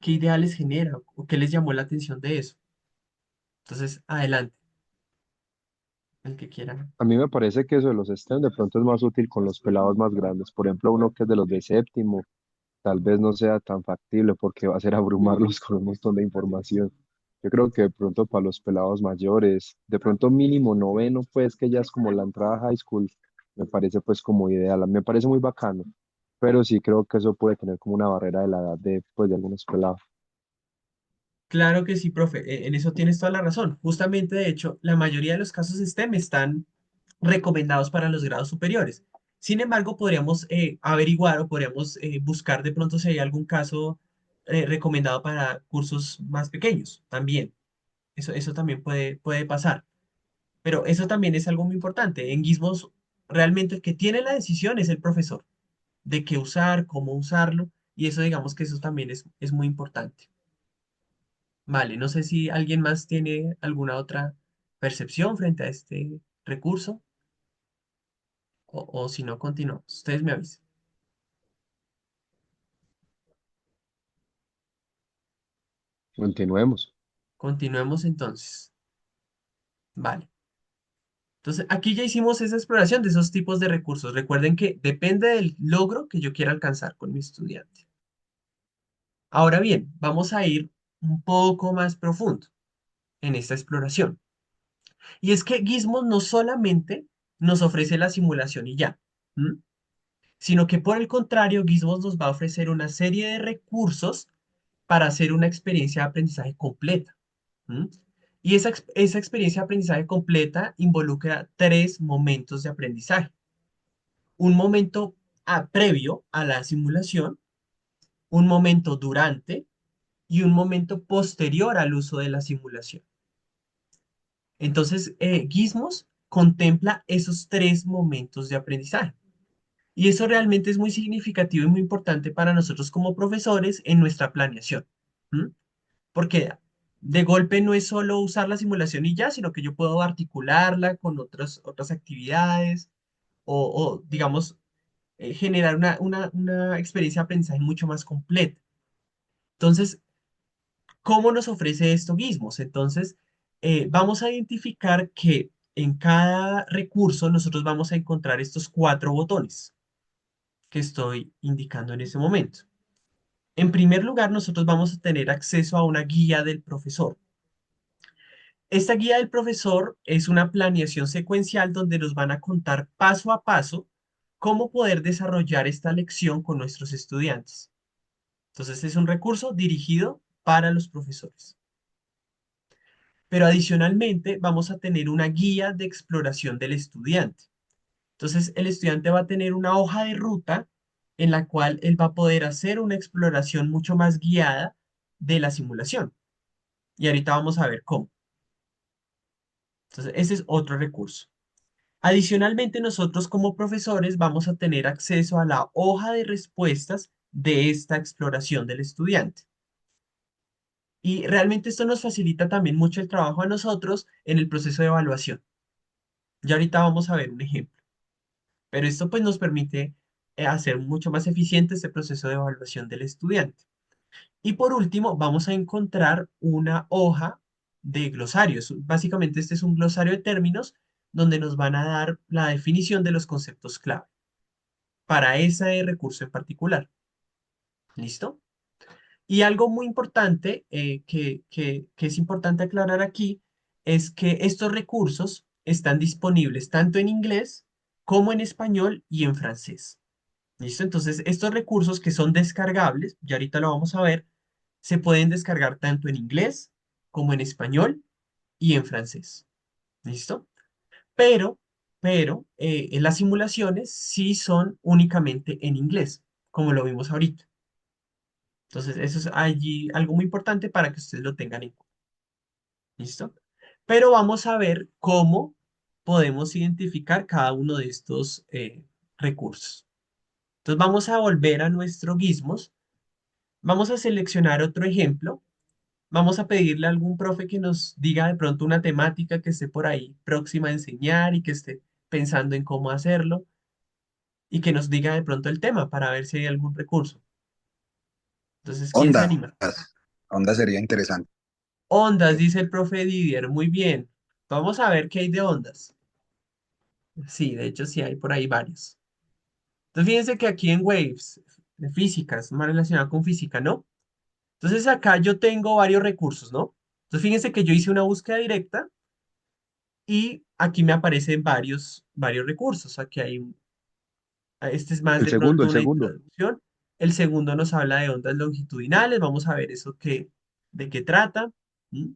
idea les genera o qué les llamó la atención de eso. Entonces, adelante, el que quiera. A mí me parece que eso de los STEM de pronto es más útil con los pelados más grandes. Por ejemplo, uno que es de los de séptimo, tal vez no sea tan factible porque va a ser abrumarlos con un montón de información. Yo creo que de pronto para los pelados mayores, de pronto mínimo noveno, pues que ya es como la entrada a high school, me parece pues como ideal. Me parece muy bacano, pero sí creo que eso puede tener como una barrera de la edad de, pues, de algunos pelados. Claro que sí, profe, en eso tienes toda la razón. Justamente, de hecho, la mayoría de los casos STEM están recomendados para los grados superiores. Sin embargo, podríamos averiguar o podríamos buscar de pronto si hay algún caso recomendado para cursos más pequeños también. Eso también puede pasar. Pero eso también es algo muy importante. En Gizmos, realmente el que tiene la decisión es el profesor de qué usar, cómo usarlo, y eso digamos que eso también es muy importante. Vale, no sé si alguien más tiene alguna otra percepción frente a este recurso o si no, continuamos. Ustedes me avisan. Continuemos. Continuemos entonces. Vale. Entonces, aquí ya hicimos esa exploración de esos tipos de recursos. Recuerden que depende del logro que yo quiera alcanzar con mi estudiante. Ahora bien, vamos a ir un poco más profundo en esta exploración. Y es que Gizmos no solamente nos ofrece la simulación y ya, ¿m? Sino que por el contrario, Gizmos nos va a ofrecer una serie de recursos para hacer una experiencia de aprendizaje completa. ¿M? Y esa experiencia de aprendizaje completa involucra tres momentos de aprendizaje. Un momento previo a la simulación, un momento durante y un momento posterior al uso de la simulación. Entonces, Gizmos contempla esos tres momentos de aprendizaje. Y eso realmente es muy significativo y muy importante para nosotros como profesores en nuestra planeación. ¿M? Porque de golpe no es solo usar la simulación y ya, sino que yo puedo articularla con otras actividades digamos, generar una experiencia de aprendizaje mucho más completa. Entonces, ¿cómo nos ofrece esto Gizmos? Entonces, vamos a identificar que en cada recurso nosotros vamos a encontrar estos cuatro botones que estoy indicando en ese momento. En primer lugar, nosotros vamos a tener acceso a una guía del profesor. Esta guía del profesor es una planeación secuencial donde nos van a contar paso a paso cómo poder desarrollar esta lección con nuestros estudiantes. Entonces, es un recurso dirigido para los profesores. Pero adicionalmente, vamos a tener una guía de exploración del estudiante. Entonces, el estudiante va a tener una hoja de ruta en la cual él va a poder hacer una exploración mucho más guiada de la simulación. Y ahorita vamos a ver cómo. Entonces, ese es otro recurso. Adicionalmente, nosotros como profesores vamos a tener acceso a la hoja de respuestas de esta exploración del estudiante. Y realmente esto nos facilita también mucho el trabajo a nosotros en el proceso de evaluación. Ya ahorita vamos a ver un ejemplo. Pero esto pues nos permite hacer mucho más eficiente este proceso de evaluación del estudiante. Y por último, vamos a encontrar una hoja de glosarios. Básicamente este es un glosario de términos donde nos van a dar la definición de los conceptos clave para ese recurso en particular. ¿Listo? Y algo muy importante que es importante aclarar aquí es que estos recursos están disponibles tanto en inglés como en español y en francés. ¿Listo? Entonces, estos recursos que son descargables, ya ahorita lo vamos a ver, se pueden descargar tanto en inglés como en español y en francés. ¿Listo? Pero, pero, en las simulaciones sí son únicamente en inglés, como lo vimos ahorita. Entonces, eso es allí algo muy importante para que ustedes lo tengan en cuenta. ¿Listo? Pero vamos a ver cómo podemos identificar cada uno de estos recursos. Entonces, vamos a volver a nuestro Gizmos. Vamos a seleccionar otro ejemplo. Vamos a pedirle a algún profe que nos diga de pronto una temática que esté por ahí próxima a enseñar y que esté pensando en cómo hacerlo y que nos diga de pronto el tema para ver si hay algún recurso. Entonces, ¿quién se Ondas, anima? ondas sería interesante. Ondas, dice el profe Didier. Muy bien. Vamos a ver qué hay de ondas. Sí, de hecho sí hay por ahí varios. Entonces, fíjense que aquí en Waves, de físicas, más relacionado con física, ¿no? Entonces acá yo tengo varios recursos, ¿no? Entonces fíjense que yo hice una búsqueda directa y aquí me aparecen varios recursos. Aquí hay, este es más de pronto El una segundo. introducción. El segundo nos habla de ondas longitudinales. Vamos a ver eso de qué trata. ¿M?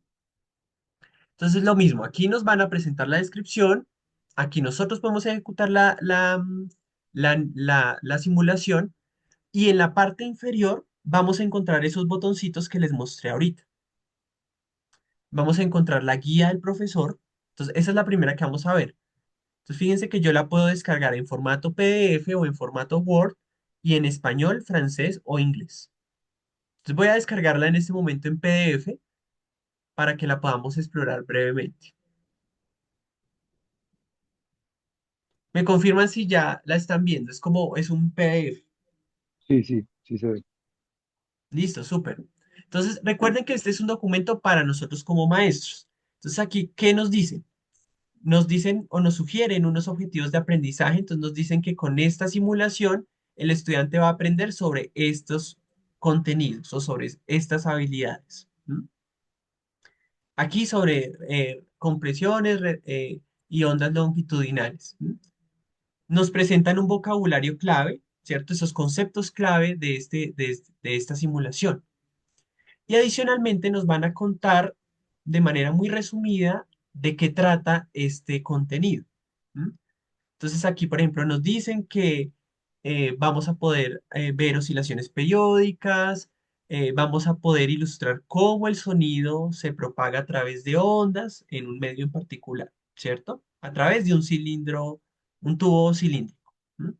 Entonces lo mismo, aquí nos van a presentar la descripción. Aquí nosotros podemos ejecutar la simulación y en la parte inferior vamos a encontrar esos botoncitos que les mostré ahorita. Vamos a encontrar la guía del profesor. Entonces, esa es la primera que vamos a ver. Entonces, fíjense que yo la puedo descargar en formato PDF o en formato Word y en español, francés o inglés. Entonces, voy a descargarla en este momento en PDF para que la podamos explorar brevemente. Me confirman si ya la están viendo. Es un PDF. Sí, sí, sí se ve. Listo, súper. Entonces, recuerden que este es un documento para nosotros como maestros. Entonces, aquí, ¿qué nos dicen? Nos dicen o nos sugieren unos objetivos de aprendizaje. Entonces, nos dicen que con esta simulación, el estudiante va a aprender sobre estos contenidos o sobre estas habilidades. ¿M? Aquí sobre compresiones y ondas longitudinales. ¿M? Nos presentan un vocabulario clave, ¿cierto? Esos conceptos clave de esta simulación. Y adicionalmente nos van a contar de manera muy resumida de qué trata este contenido. ¿M? Entonces aquí, por ejemplo, nos dicen que vamos a poder ver oscilaciones periódicas, vamos a poder ilustrar cómo el sonido se propaga a través de ondas en un medio en particular, ¿cierto? A través de un cilindro, un tubo cilíndrico. ¿M?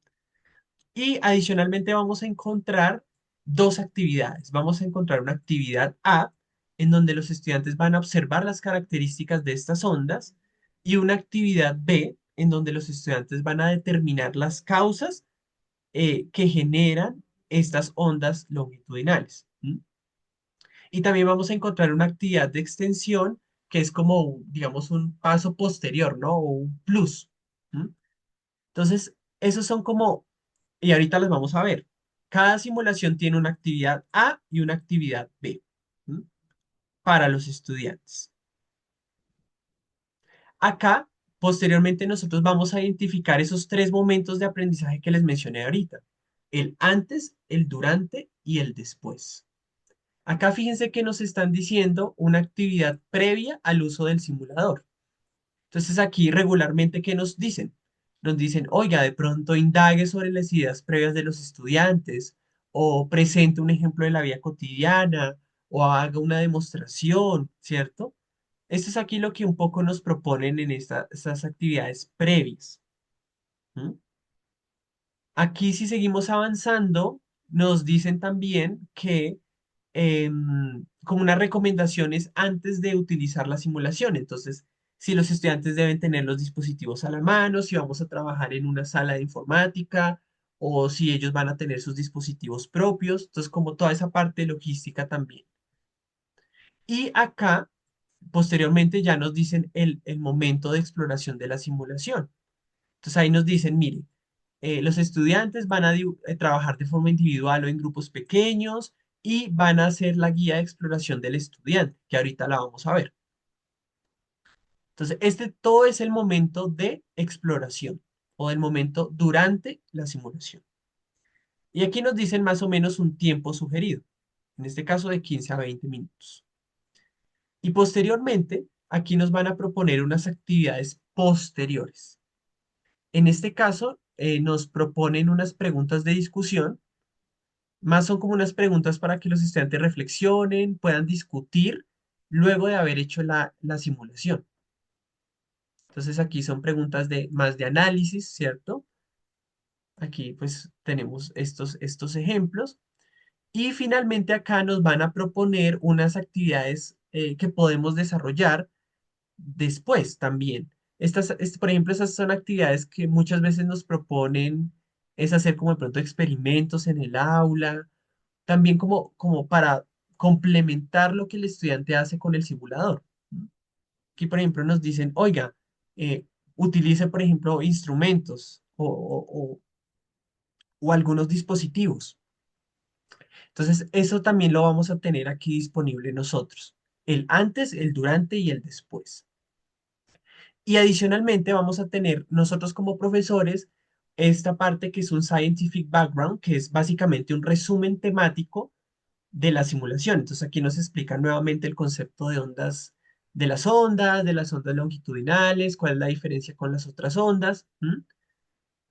Y adicionalmente vamos a encontrar dos actividades. Vamos a encontrar una actividad A, en donde los estudiantes van a observar las características de estas ondas, y una actividad B, en donde los estudiantes van a determinar las causas que generan estas ondas longitudinales. ¿M? Y también vamos a encontrar una actividad de extensión que es como, digamos, un paso posterior, ¿no? O un plus. ¿M? Entonces, esos son como, y ahorita los vamos a ver. Cada simulación tiene una actividad A y una actividad B, ¿m? Para los estudiantes. Acá, posteriormente, nosotros vamos a identificar esos tres momentos de aprendizaje que les mencioné ahorita. El antes, el durante y el después. Acá fíjense que nos están diciendo una actividad previa al uso del simulador. Entonces aquí regularmente, ¿qué nos dicen? Nos dicen, oiga, de pronto indague sobre las ideas previas de los estudiantes, o presente un ejemplo de la vida cotidiana, o haga una demostración, ¿cierto? Esto es aquí lo que un poco nos proponen en estas actividades previas. ¿M? Aquí si seguimos avanzando, nos dicen también que como unas recomendaciones antes de utilizar la simulación. Entonces, si los estudiantes deben tener los dispositivos a la mano, si vamos a trabajar en una sala de informática o si ellos van a tener sus dispositivos propios. Entonces, como toda esa parte logística también. Y acá, posteriormente, ya nos dicen el momento de exploración de la simulación. Entonces ahí nos dicen, mire, los estudiantes van a trabajar de forma individual o en grupos pequeños y van a hacer la guía de exploración del estudiante, que ahorita la vamos a ver. Entonces, todo es el momento de exploración o el momento durante la simulación. Y aquí nos dicen más o menos un tiempo sugerido, en este caso de 15 a 20 minutos. Y posteriormente, aquí nos van a proponer unas actividades posteriores. En este caso, nos proponen unas preguntas de discusión, más son como unas preguntas para que los estudiantes reflexionen, puedan discutir luego de haber hecho la simulación. Entonces aquí son preguntas más de análisis, ¿cierto? Aquí pues tenemos estos ejemplos. Y finalmente acá nos van a proponer unas actividades que podemos desarrollar después también. Por ejemplo, esas son actividades que muchas veces nos proponen, es hacer como de pronto experimentos en el aula, también como para complementar lo que el estudiante hace con el simulador. Aquí, por ejemplo, nos dicen, oiga, eh, utilice, por ejemplo, instrumentos o algunos dispositivos. Entonces, eso también lo vamos a tener aquí disponible nosotros. El antes, el durante y el después. Y adicionalmente vamos a tener nosotros como profesores esta parte que es un scientific background, que es básicamente un resumen temático de la simulación. Entonces aquí nos explica nuevamente el concepto de ondas, de las ondas longitudinales, cuál es la diferencia con las otras ondas. ¿M?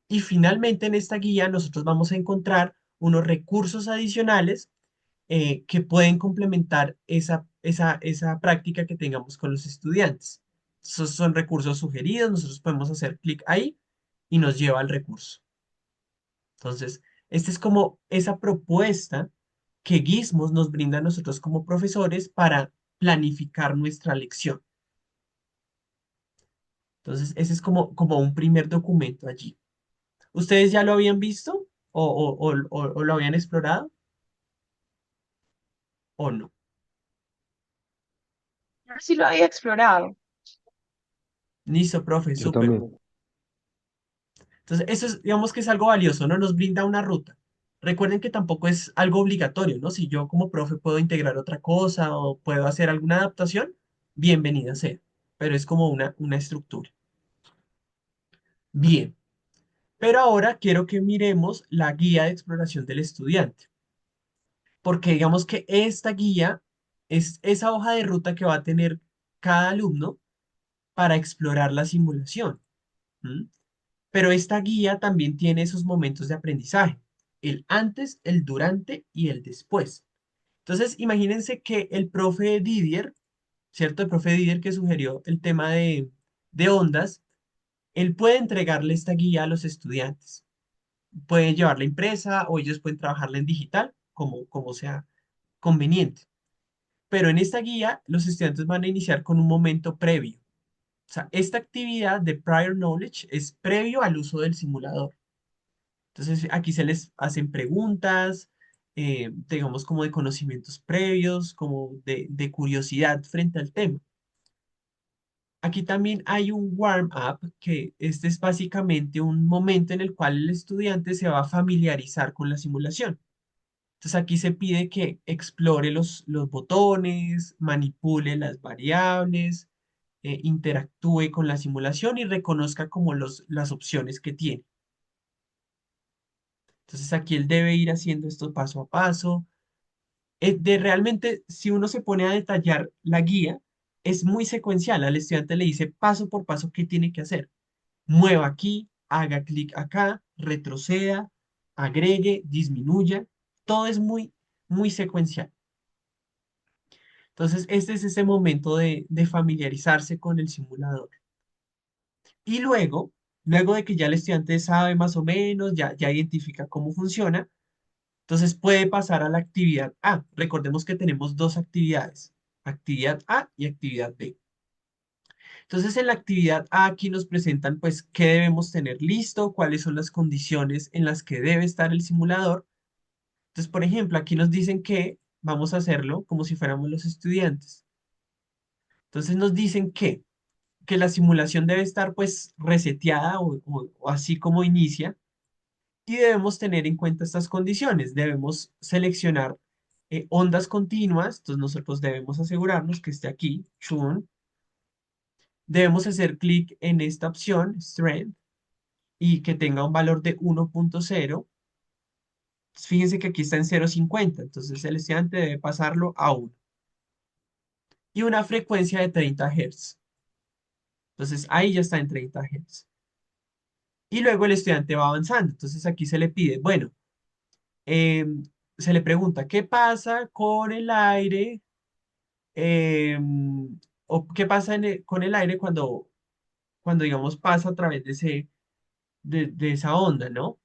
Y finalmente en esta guía nosotros vamos a encontrar unos recursos adicionales que pueden complementar esa práctica que tengamos con los estudiantes. Esos son recursos sugeridos, nosotros podemos hacer clic ahí y nos lleva al recurso. Entonces, esta es como esa propuesta que Gizmos nos brinda a nosotros como profesores para planificar nuestra lección. Entonces, ese es como un primer documento allí. ¿Ustedes ya lo habían visto o lo habían explorado o no? Sí lo había explorado. Listo, profe, Yo súper. también. Entonces, eso es, digamos que es algo valioso, ¿no? Nos brinda una ruta. Recuerden que tampoco es algo obligatorio, ¿no? Si yo como profe puedo integrar otra cosa o puedo hacer alguna adaptación, bienvenida sea, pero es como una estructura. Bien, pero ahora quiero que miremos la guía de exploración del estudiante, porque digamos que esta guía es esa hoja de ruta que va a tener cada alumno para explorar la simulación. ¿M? Pero esta guía también tiene esos momentos de aprendizaje, el antes, el durante y el después. Entonces, imagínense que el profe Didier, ¿cierto? El profe Didier que sugirió el tema de ondas, él puede entregarle esta guía a los estudiantes. Pueden llevarla impresa o ellos pueden trabajarla en digital, como sea conveniente. Pero en esta guía, los estudiantes van a iniciar con un momento previo. O sea, esta actividad de prior knowledge es previo al uso del simulador. Entonces, aquí se les hacen preguntas, digamos, como de conocimientos previos, como de curiosidad frente al tema. Aquí también hay un warm-up, que este es básicamente un momento en el cual el estudiante se va a familiarizar con la simulación. Entonces, aquí se pide que explore los botones, manipule las variables, interactúe con la simulación y reconozca como las opciones que tiene. Entonces aquí él debe ir haciendo esto paso a paso. De realmente, si uno se pone a detallar la guía, es muy secuencial. Al estudiante le dice paso por paso qué tiene que hacer. Mueva aquí, haga clic acá, retroceda, agregue, disminuya. Todo es muy secuencial. Entonces, este es ese momento de familiarizarse con el simulador. Y luego de que ya el estudiante sabe más o menos, ya identifica cómo funciona, entonces puede pasar a la actividad A. Recordemos que tenemos dos actividades, actividad A y actividad B. Entonces en la actividad A aquí nos presentan pues qué debemos tener listo, cuáles son las condiciones en las que debe estar el simulador. Entonces, por ejemplo, aquí nos dicen que vamos a hacerlo como si fuéramos los estudiantes. Entonces nos dicen que la simulación debe estar pues reseteada o así como inicia. Y debemos tener en cuenta estas condiciones. Debemos seleccionar ondas continuas, entonces nosotros debemos asegurarnos que esté aquí, chun. Debemos hacer clic en esta opción, strength, y que tenga un valor de 1.0. Fíjense que aquí está en 0.50, entonces el estudiante debe pasarlo a 1. Y una frecuencia de 30 Hz. Entonces ahí ya está en 30 Hz. Y luego el estudiante va avanzando. Entonces aquí se le pide, bueno, eh, se le pregunta, ¿qué pasa con el aire? eh, o qué pasa con el aire cuando, digamos, pasa a través de esa onda, ¿no?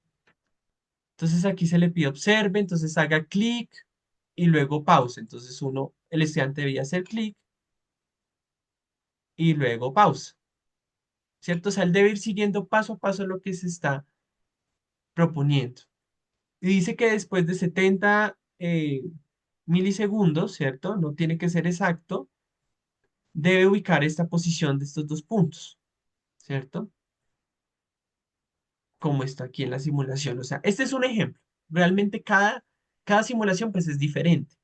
Entonces aquí se le pide observe, entonces haga clic y luego pausa. Entonces el estudiante debía hacer clic y luego pausa, ¿cierto? O sea, él debe ir siguiendo paso a paso lo que se está proponiendo. Y dice que después de 70 milisegundos, ¿cierto? No tiene que ser exacto, debe ubicar esta posición de estos dos puntos, ¿cierto? Como está aquí en la simulación. O sea, este es un ejemplo. Realmente cada simulación pues es diferente,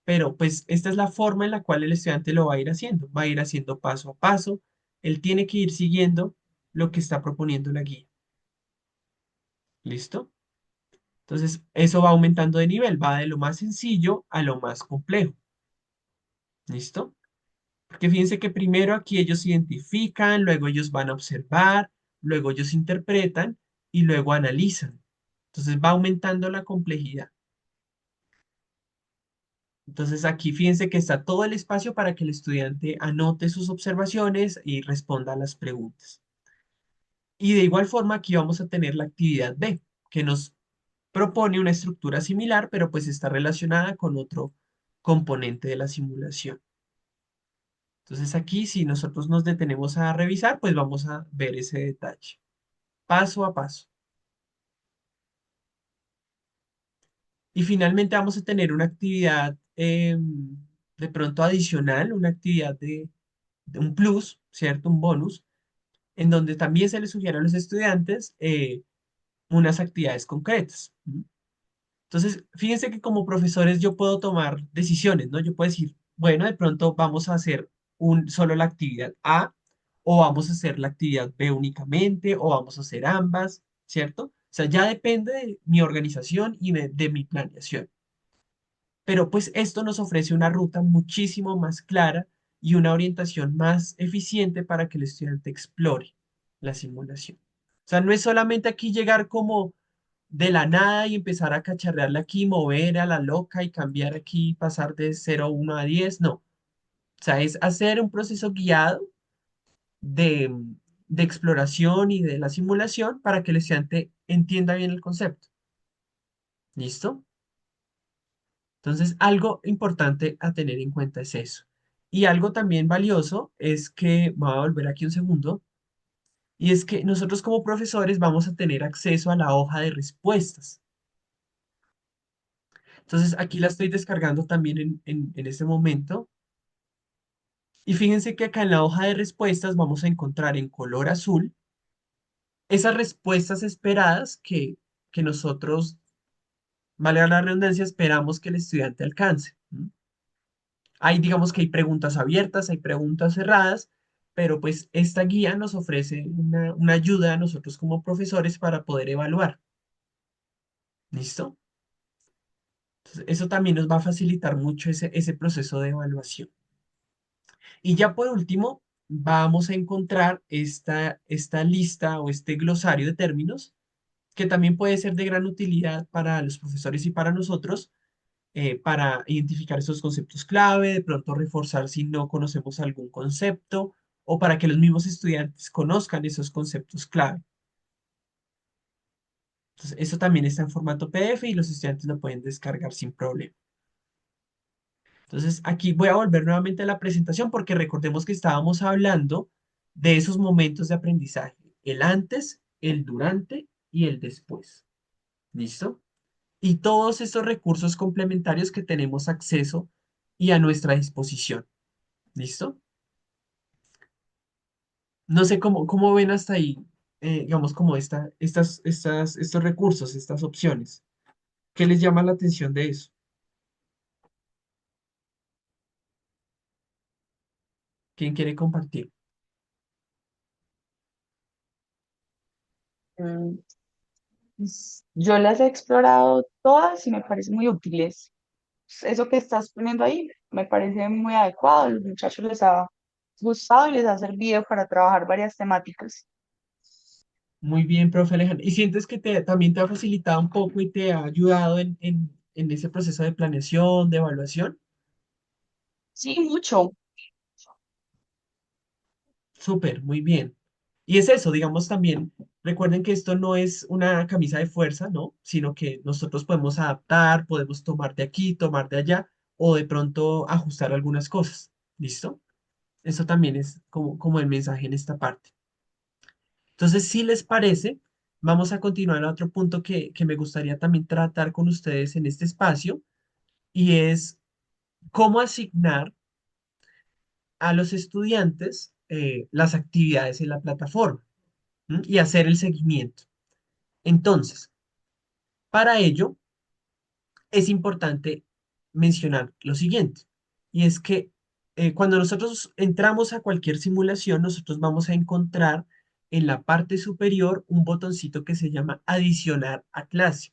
pero pues esta es la forma en la cual el estudiante lo va a ir haciendo. Va a ir haciendo paso a paso. Él tiene que ir siguiendo lo que está proponiendo la guía. ¿Listo? Entonces, eso va aumentando de nivel, va de lo más sencillo a lo más complejo. ¿Listo? Porque fíjense que primero aquí ellos identifican, luego ellos van a observar, luego ellos interpretan y luego analizan. Entonces va aumentando la complejidad. Entonces aquí fíjense que está todo el espacio para que el estudiante anote sus observaciones y responda a las preguntas. Y de igual forma aquí vamos a tener la actividad B, que nos propone una estructura similar, pero pues está relacionada con otro componente de la simulación. Entonces aquí si nosotros nos detenemos a revisar, pues vamos a ver ese detalle, paso a paso. Y finalmente vamos a tener una actividad de pronto adicional, una actividad de un plus, ¿cierto? Un bonus, en donde también se les sugiere a los estudiantes unas actividades concretas. ¿M? Entonces, fíjense que como profesores yo puedo tomar decisiones, ¿no? Yo puedo decir, bueno, de pronto vamos a hacer solo la actividad A, o vamos a hacer la actividad B únicamente, o vamos a hacer ambas, ¿cierto? O sea, ya depende de mi organización y de mi planeación. Pero pues esto nos ofrece una ruta muchísimo más clara y una orientación más eficiente para que el estudiante explore la simulación. O sea, no es solamente aquí llegar como de la nada y empezar a cacharrearle aquí, mover a la loca y cambiar aquí, pasar de 0 a 1 a 10, no. O sea, es hacer un proceso guiado de, de exploración y de la simulación para que el estudiante entienda bien el concepto. ¿Listo? Entonces, algo importante a tener en cuenta es eso. Y algo también valioso es que, voy a volver aquí un segundo, y es que nosotros como profesores vamos a tener acceso a la hoja de respuestas. Entonces, aquí la estoy descargando también en este momento. Y fíjense que acá en la hoja de respuestas vamos a encontrar en color azul esas respuestas esperadas que nosotros, vale la redundancia, esperamos que el estudiante alcance. ¿M? Hay, digamos que hay preguntas abiertas, hay preguntas cerradas, pero pues esta guía nos ofrece una ayuda a nosotros como profesores para poder evaluar. ¿Listo? Entonces, eso también nos va a facilitar mucho ese proceso de evaluación. Y ya por último, vamos a encontrar esta lista o este glosario de términos que también puede ser de gran utilidad para los profesores y para nosotros para identificar esos conceptos clave, de pronto reforzar si no conocemos algún concepto o para que los mismos estudiantes conozcan esos conceptos clave. Entonces, eso también está en formato PDF y los estudiantes lo pueden descargar sin problema. Entonces, aquí voy a volver nuevamente a la presentación porque recordemos que estábamos hablando de esos momentos de aprendizaje, el antes, el durante y el después. ¿Listo? Y todos estos recursos complementarios que tenemos acceso y a nuestra disposición. ¿Listo? No sé cómo ven hasta ahí, digamos, como estos recursos, estas opciones. ¿Qué les llama la atención de eso? ¿Quién quiere compartir? Mm, Yo las he explorado todas y me parecen muy útiles. Eso que estás poniendo ahí me parece muy adecuado. A los muchachos les ha gustado y les ha servido para trabajar varias temáticas. Muy bien, profe Alejandro. ¿Y sientes que también te ha facilitado un poco y te ha ayudado en ese proceso de planeación, de evaluación? Sí, mucho. Súper, muy bien. Y es eso, digamos también, recuerden que esto no es una camisa de fuerza, ¿no? Sino que nosotros podemos adaptar, podemos tomar de aquí, tomar de allá, o de pronto ajustar algunas cosas. ¿Listo? Eso también es como el mensaje en esta parte. Entonces, si les parece, vamos a continuar a otro punto que me gustaría también tratar con ustedes en este espacio, y es cómo asignar a los estudiantes las actividades en la plataforma. ¿M? Y hacer el seguimiento. Entonces, para ello es importante mencionar lo siguiente, y es que cuando nosotros entramos a cualquier simulación, nosotros vamos a encontrar en la parte superior un botoncito que se llama adicionar a clase.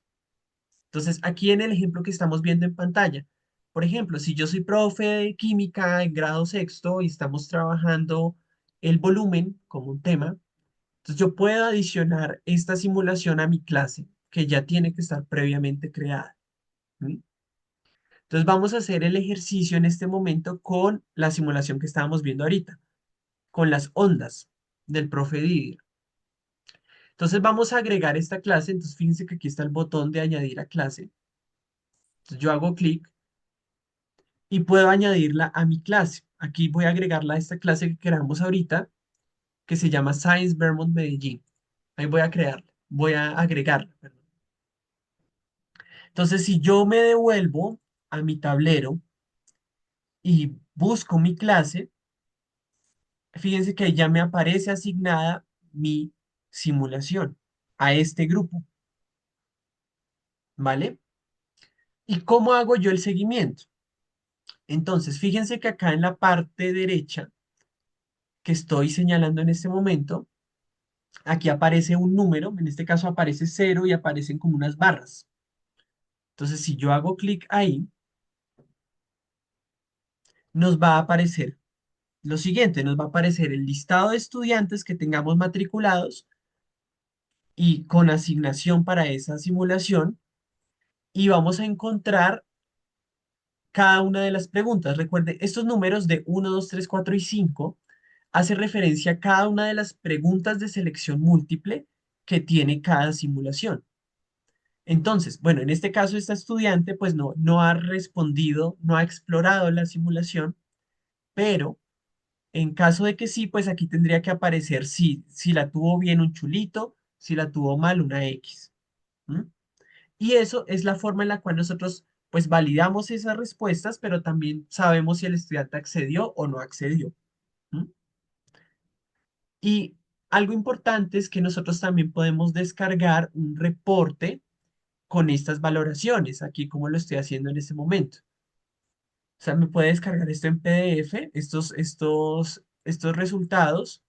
Entonces, aquí en el ejemplo que estamos viendo en pantalla, por ejemplo, si yo soy profe de química en grado sexto y estamos trabajando el volumen como un tema, entonces yo puedo adicionar esta simulación a mi clase que ya tiene que estar previamente creada. ¿Sí? Entonces vamos a hacer el ejercicio en este momento con la simulación que estábamos viendo ahorita, con las ondas del profe Didier. Entonces vamos a agregar esta clase. Entonces fíjense que aquí está el botón de añadir a clase. Entonces yo hago clic y puedo añadirla a mi clase. Aquí voy a agregarla a esta clase que creamos ahorita, que se llama Science Vermont Medellín. Ahí voy a agregarla, perdón. Entonces, si yo me devuelvo a mi tablero y busco mi clase, fíjense que ya me aparece asignada mi simulación a este grupo, ¿vale? ¿Y cómo hago yo el seguimiento? Entonces, fíjense que acá en la parte derecha que estoy señalando en este momento, aquí aparece un número, en este caso aparece cero y aparecen como unas barras. Entonces, si yo hago clic ahí, nos va a aparecer lo siguiente, nos va a aparecer el listado de estudiantes que tengamos matriculados y con asignación para esa simulación y vamos a encontrar cada una de las preguntas. Recuerde, estos números de uno, 2, 3, 4 y 5 hace referencia a cada una de las preguntas de selección múltiple que tiene cada simulación. Entonces, bueno, en este caso esta estudiante pues no ha respondido, no ha explorado la simulación, pero en caso de que sí, pues aquí tendría que aparecer si la tuvo bien un chulito, si la tuvo mal una X. ¿M? Y eso es la forma en la cual nosotros pues validamos esas respuestas, pero también sabemos si el estudiante accedió o no accedió. ¿M? Y algo importante es que nosotros también podemos descargar un reporte con estas valoraciones, aquí como lo estoy haciendo en este momento. O sea, me puede descargar esto en PDF, estos resultados,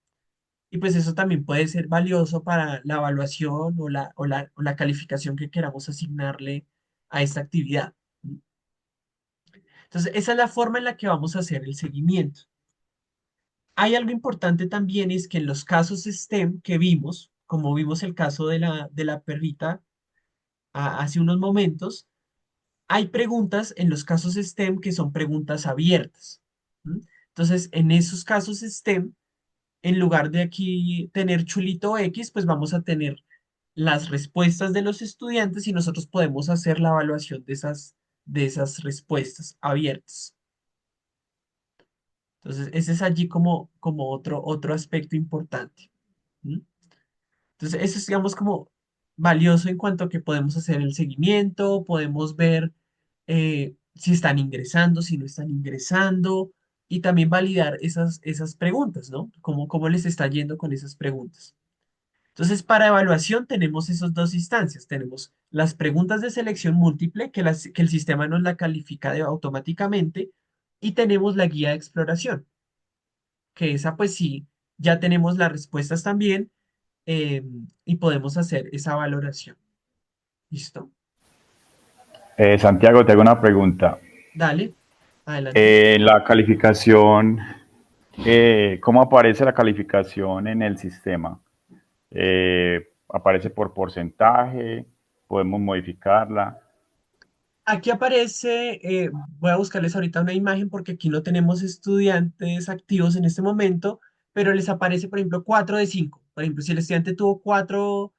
y pues eso también puede ser valioso para la evaluación o la calificación que queramos asignarle a esta actividad. Entonces, esa es la forma en la que vamos a hacer el seguimiento. Hay algo importante también, es que en los casos STEM que vimos, como vimos el caso de la perrita hace unos momentos, hay preguntas en los casos STEM que son preguntas abiertas. ¿M? Entonces, en esos casos STEM, en lugar de aquí tener chulito X, pues vamos a tener las respuestas de los estudiantes y nosotros podemos hacer la evaluación de esas respuestas abiertas. Entonces, ese es allí como otro aspecto importante. ¿M? Entonces, eso es, digamos, como valioso en cuanto a que podemos hacer el seguimiento, podemos ver si están ingresando, si no están ingresando, y también validar esas preguntas, ¿no? ¿Cómo les está yendo con esas preguntas? Entonces, para evaluación tenemos esas dos instancias. Tenemos las preguntas de selección múltiple, que el sistema nos la califica automáticamente, y tenemos la guía de exploración, que esa pues sí, ya tenemos las respuestas también, eh, y podemos hacer esa valoración. ¿Listo? Santiago, te hago una pregunta. Dale, adelante. La calificación, ¿cómo aparece la calificación en el sistema? ¿Aparece por porcentaje? ¿Podemos modificarla? Aquí aparece, voy a buscarles ahorita una imagen porque aquí no tenemos estudiantes activos en este momento, pero les aparece, por ejemplo, 4 de 5. Por ejemplo, si el estudiante tuvo cuatro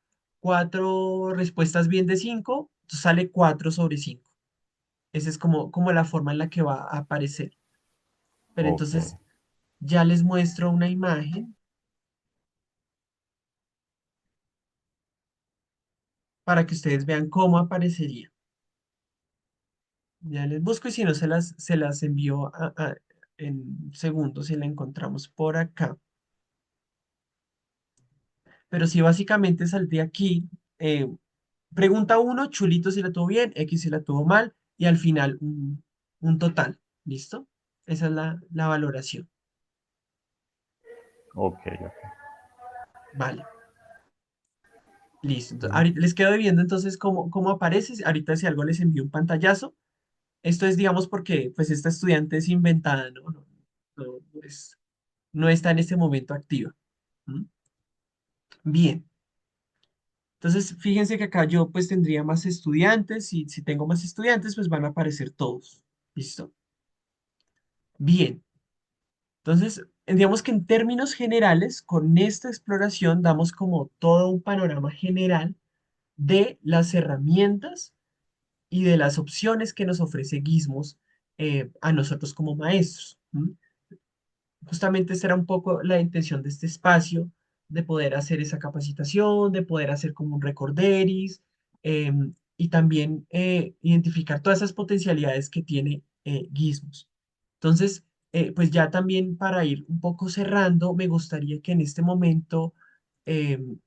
respuestas bien de 5, entonces sale 4 sobre 5. Esa es como la forma en la que va a aparecer. Pero Ok. entonces ya les muestro una imagen para que ustedes vean cómo aparecería. Ya les busco y si no se las envío en segundos si la encontramos por acá. Pero sí, básicamente saldría aquí. Pregunta uno, chulito si la tuvo bien, X si la tuvo mal, y al final un total. ¿Listo? Esa es la valoración. Ok, ok. Vale, listo. Ahorita les quedo viendo entonces cómo aparece. Ahorita si algo les envío un pantallazo. Esto es, digamos, porque pues esta estudiante es inventada, ¿no? No está en este momento activa. ¿Mm? Bien. Entonces, fíjense que acá yo pues tendría más estudiantes y si tengo más estudiantes pues van a aparecer todos. ¿Listo? Bien. Entonces, digamos que en términos generales, con esta exploración damos como todo un panorama general de las herramientas y de las opciones que nos ofrece Gizmos a nosotros como maestros. ¿M? Justamente esta era un poco la intención de este espacio, de poder hacer esa capacitación, de poder hacer como un recorderis, y también identificar todas esas potencialidades que tiene Gizmos. Entonces, pues ya también para ir un poco cerrando, me gustaría que en este momento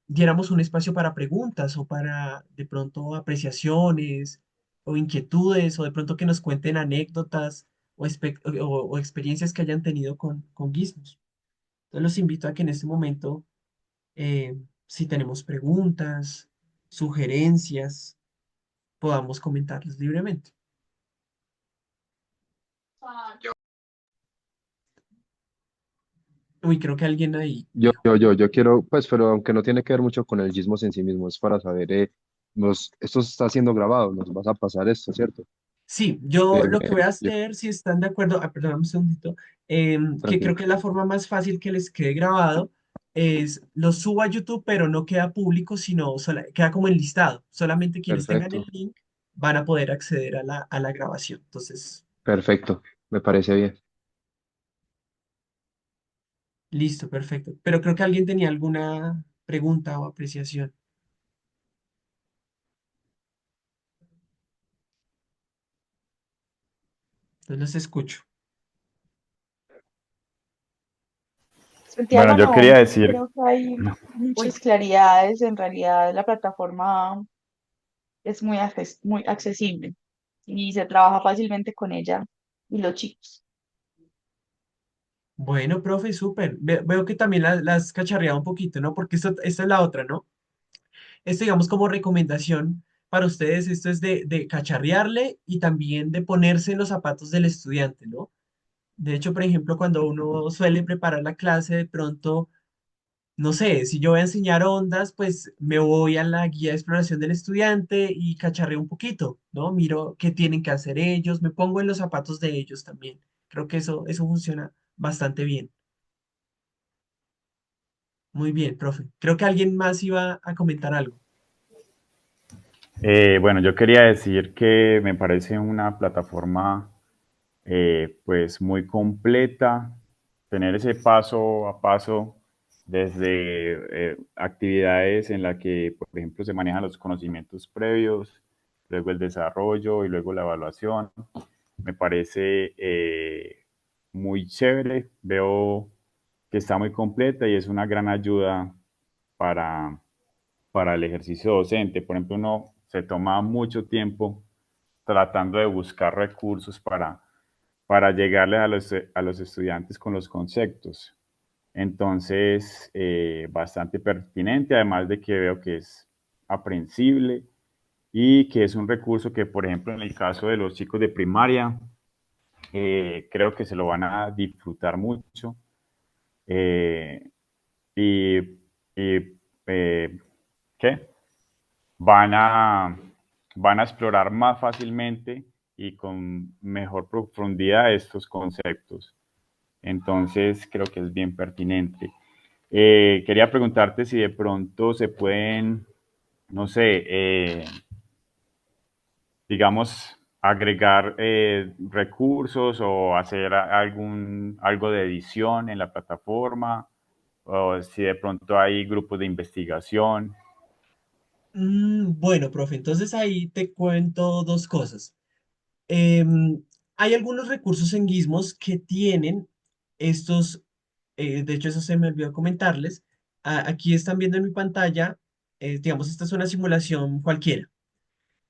diéramos un espacio para preguntas o para de pronto apreciaciones o inquietudes o de pronto que nos cuenten anécdotas o experiencias que hayan tenido con Gizmos. Entonces los invito a que en este momento, si tenemos preguntas, sugerencias, podamos comentarlas libremente. Uy, creo que alguien ahí dijo. Yo quiero, pues, pero aunque no tiene que ver mucho con el Gizmos en sí mismo, es para saber, esto está siendo grabado, nos vas a pasar esto, ¿cierto? Sí, yo lo que voy a Yo, hacer, si están de acuerdo, perdón, un segundito, que creo tranquilo. que la forma más fácil que les quede grabado es lo subo a YouTube, pero no queda público, sino queda como enlistado. Solamente quienes tengan el Perfecto, link van a poder acceder a la grabación. Entonces, perfecto, me parece bien. listo, perfecto. Pero creo que alguien tenía alguna pregunta o apreciación. Entonces los escucho. Bueno, Santiago, yo no, quería decir, creo que hay Uy, muchas claridades. En realidad, la plataforma es muy accesible y se trabaja fácilmente con ella y los chicos. bueno, profe, súper. Veo que también las has cacharreado un poquito, ¿no? Porque esta es la otra, ¿no? Esto, digamos, como recomendación para ustedes, esto es de cacharrearle y también de ponerse en los zapatos del estudiante, ¿no? De hecho, por ejemplo, cuando uno suele preparar la clase, de pronto, no sé, si yo voy a enseñar ondas, pues me voy a la guía de exploración del estudiante y cacharreo un poquito, ¿no? Miro qué tienen que hacer ellos, me pongo en los zapatos de ellos también. Creo que eso funciona bastante bien. Muy bien, profe. Creo que alguien más iba a comentar algo. bueno, yo quería decir que me parece una plataforma pues muy completa, tener ese paso a paso desde actividades en las que, por ejemplo, se manejan los conocimientos previos, luego el desarrollo y luego la evaluación. Me parece muy chévere, veo que está muy completa y es una gran ayuda para, para el ejercicio docente. Por ejemplo, uno se toma mucho tiempo tratando de buscar recursos para llegarles a los estudiantes con los conceptos. Entonces, bastante pertinente, además de que veo que es aprensible y que es un recurso que, por ejemplo, en el caso de los chicos de primaria, creo que se lo van a disfrutar mucho. Eh, y, y ¿qué? Van a, van a explorar más fácilmente y con mejor profundidad estos conceptos. Entonces, creo que es bien pertinente. Quería preguntarte si de pronto se pueden, no sé, digamos, agregar recursos o hacer algo de edición en la plataforma, o si de pronto hay grupos de investigación. Bueno, profe, entonces ahí te cuento dos cosas. Em, Hay algunos recursos en Gizmos que tienen estos, de hecho eso se me olvidó comentarles. Aquí están viendo en mi pantalla, digamos, esta es una simulación cualquiera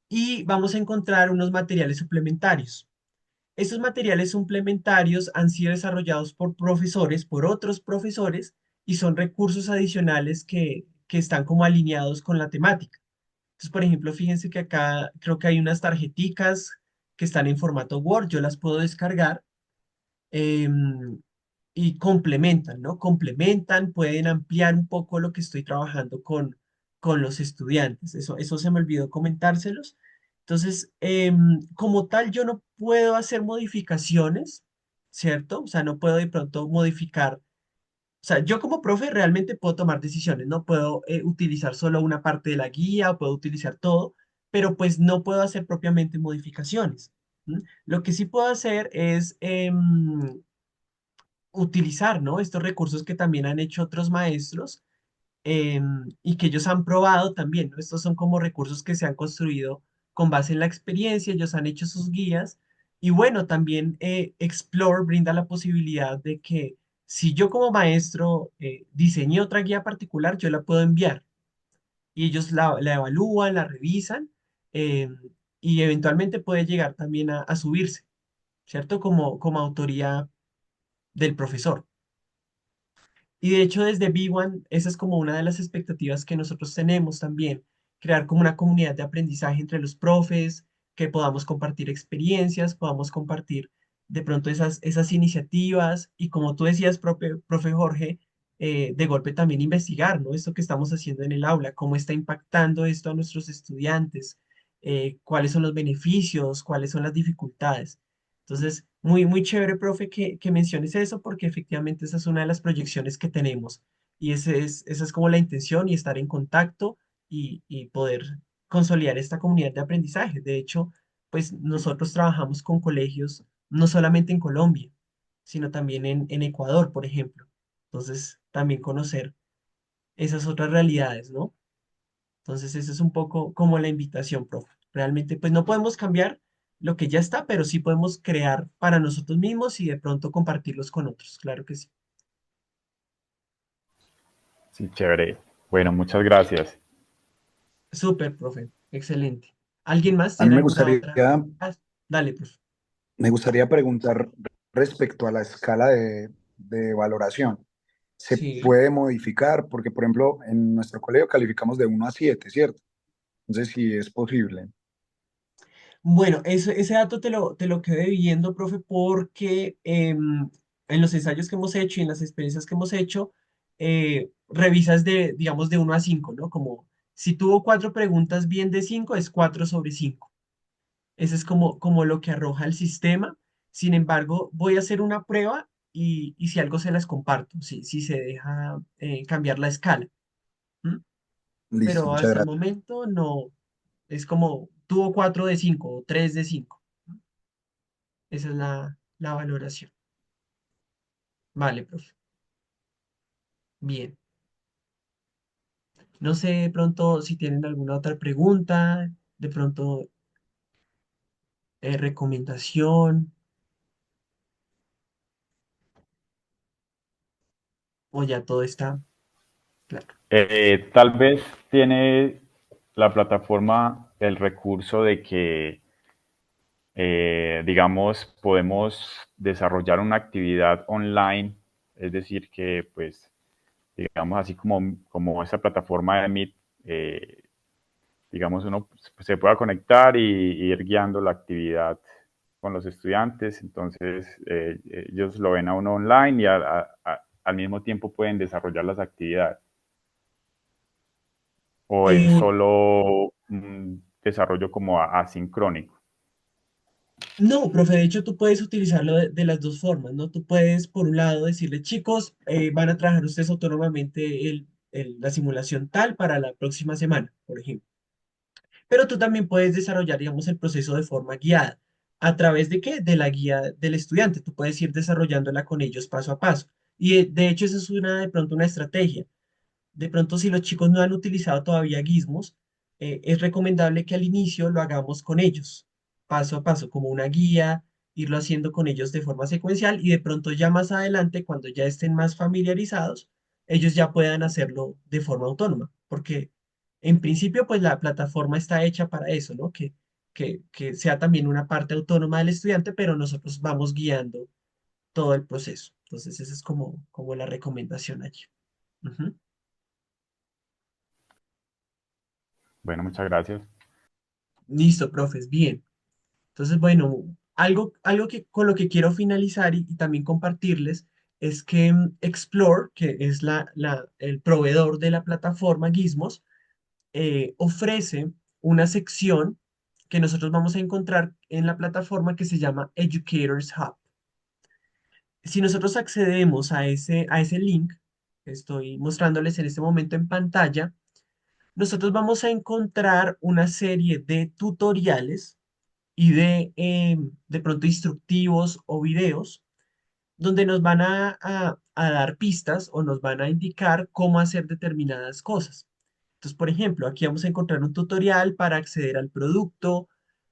y vamos a encontrar unos materiales suplementarios. Estos materiales suplementarios han sido desarrollados por profesores, por otros profesores, y son recursos adicionales que están como alineados con la temática. Entonces, por ejemplo, fíjense que acá creo que hay unas tarjeticas que están en formato Word, yo las puedo descargar y complementan, ¿no? Complementan, pueden ampliar un poco lo que estoy trabajando con los estudiantes. Eso se me olvidó comentárselos. Entonces, como tal, yo no puedo hacer modificaciones, ¿cierto? O sea, no puedo de pronto modificar. O sea, yo como profe realmente puedo tomar decisiones, no puedo utilizar solo una parte de la guía, o puedo utilizar todo, pero pues no puedo hacer propiamente modificaciones. ¿M? Lo que sí puedo hacer es utilizar, ¿no? Estos recursos que también han hecho otros maestros y que ellos han probado también, ¿no? Estos son como recursos que se han construido con base en la experiencia, ellos han hecho sus guías Y bueno, también Explore brinda la posibilidad de que si yo como maestro diseñé otra guía particular, yo la puedo enviar y ellos la evalúan, la revisan eh, y eventualmente puede llegar también a subirse, ¿cierto? Como autoría del profesor. Y de hecho, desde B1, esa es como una de las expectativas que nosotros tenemos también, crear como una comunidad de aprendizaje entre los profes, que podamos compartir experiencias, podamos compartir de pronto esas iniciativas y como tú decías, profe Jorge, de golpe también investigar, ¿no? Esto que estamos haciendo en el aula, cómo está impactando esto a nuestros estudiantes, cuáles son los beneficios, cuáles son las dificultades. Entonces, muy chévere, profe, que menciones eso, porque efectivamente esa es una de las proyecciones que tenemos. Y esa es como la intención y estar en contacto y poder consolidar esta comunidad de aprendizaje. De hecho, pues nosotros trabajamos con colegios no solamente en Colombia, sino también en Ecuador, por ejemplo. Entonces, también conocer esas otras realidades, ¿no? Entonces, esa es un poco como la invitación, profe. Realmente, pues no podemos cambiar lo que ya está, pero sí podemos crear para nosotros mismos y de pronto compartirlos con otros. Claro que sí. Sí, chévere. Bueno, muchas gracias. Súper, profe. Excelente. ¿Alguien más A mí tiene alguna otra? Ah, dale, profe. me gustaría preguntar respecto a la escala de valoración. ¿Se Sí. puede modificar? Porque, por ejemplo, en nuestro colegio calificamos de 1 a 7, ¿cierto? Entonces, si es posible. Bueno, ese dato te lo quedé viendo, profe, porque en los ensayos que hemos hecho y en las experiencias que hemos hecho, revisas digamos, de 1 a 5, ¿no? Como si tuvo 4 preguntas bien de 5, es 4/5. Ese es como lo que arroja el sistema. Sin embargo, voy a hacer una prueba y si algo se las comparto, si se deja cambiar la escala. ¿M? Listo, Pero muchas hasta el gracias. momento no, es como tuvo 4/5 o 3/5. Esa es la valoración. Vale, profe. Bien. No sé de pronto si tienen alguna otra pregunta, de pronto recomendación, o ya todo está claro. Tal vez tiene la plataforma el recurso de que, digamos, podemos desarrollar una actividad online, es decir, que pues, digamos, así como esa plataforma de Meet, eh, digamos, uno se pueda conectar y ir guiando la actividad con los estudiantes, entonces ellos lo ven a uno online y al mismo tiempo pueden desarrollar las actividades. O es Eh, solo un desarrollo como asincrónico. no, profe, de hecho tú puedes utilizarlo de las dos formas, ¿no? Tú puedes, por un lado, decirle, chicos, van a trabajar ustedes autónomamente la simulación tal para la próxima semana, por ejemplo. Pero tú también puedes desarrollar, digamos, el proceso de forma guiada. ¿A través de qué? De la guía del estudiante. Tú puedes ir desarrollándola con ellos paso a paso. Y de hecho, esa es de pronto una estrategia. De pronto, si los chicos no han utilizado todavía Gizmos, es recomendable que al inicio lo hagamos con ellos, paso a paso, como una guía, irlo haciendo con ellos de forma secuencial y de pronto ya más adelante, cuando ya estén más familiarizados, ellos ya puedan hacerlo de forma autónoma, porque en principio, pues la plataforma está hecha para eso, ¿no? Que sea también una parte autónoma del estudiante, pero nosotros vamos guiando todo el proceso. Entonces, esa es como la recomendación allí. Ujú. Bueno, muchas gracias. Listo, profes, bien. Entonces, bueno, algo que con lo que quiero finalizar y también compartirles es que Explore, que es el proveedor de la plataforma Gizmos, ofrece una sección que nosotros vamos a encontrar en la plataforma que se llama Educators Hub. Si nosotros accedemos a ese link que estoy mostrándoles en este momento en pantalla, nosotros vamos a encontrar una serie de tutoriales y de pronto instructivos o videos donde nos van a dar pistas o nos van a indicar cómo hacer determinadas cosas. Entonces, por ejemplo, aquí vamos a encontrar un tutorial para acceder al producto,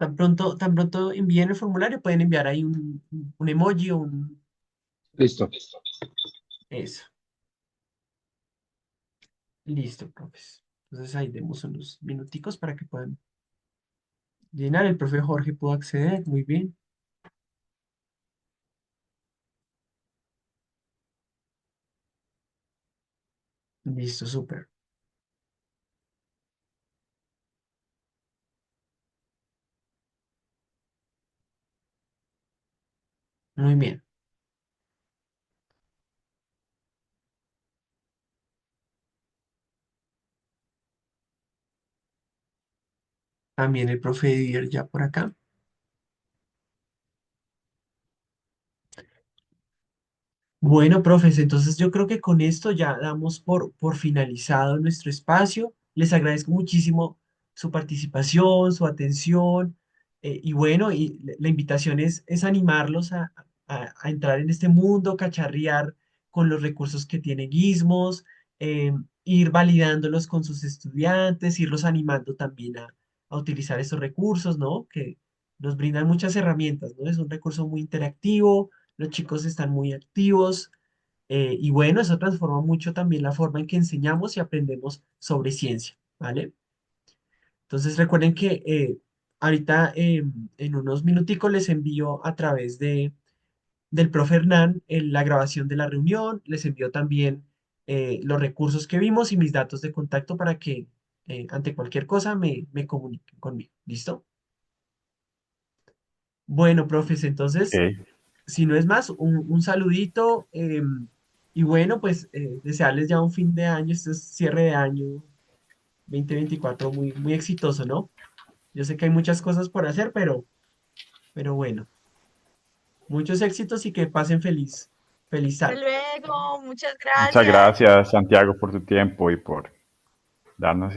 Tan pronto envíen el formulario, pueden enviar ahí un emoji o un... Listo. Eso. Listo, profes. Entonces ahí demos unos minuticos para que puedan llenar. El profe Jorge pudo acceder. Muy bien. Listo, súper. Muy bien. También el profe Didier ya por acá. Bueno, profes, entonces yo creo que con esto ya damos por finalizado nuestro espacio. Les agradezco muchísimo su participación, su atención, y bueno, la invitación es animarlos a entrar en este mundo, cacharrear con los recursos que tiene Gizmos, eh, ir validándolos con sus estudiantes, irlos animando también a utilizar estos recursos, ¿no? Que nos brindan muchas herramientas, ¿no? Es un recurso muy interactivo, los chicos están muy activos, y bueno, eso transforma mucho también la forma en que enseñamos y aprendemos sobre ciencia, ¿vale? Entonces recuerden que ahorita en unos minuticos les envío a través del profe Hernán la grabación de la reunión, les envío también los recursos que vimos y mis datos de contacto para que ante cualquier cosa me comuniquen conmigo, ¿listo? Bueno, profes, entonces Ok. si no es más, un saludito, y bueno, pues desearles ya un fin de año, este es cierre de año 2024 muy, muy exitoso, ¿no? Yo sé que hay muchas cosas por hacer, pero bueno, muchos éxitos y que pasen feliz, feliz Hasta tarde. luego, muchas Muchas gracias. gracias, Santiago, por tu tiempo y por darnos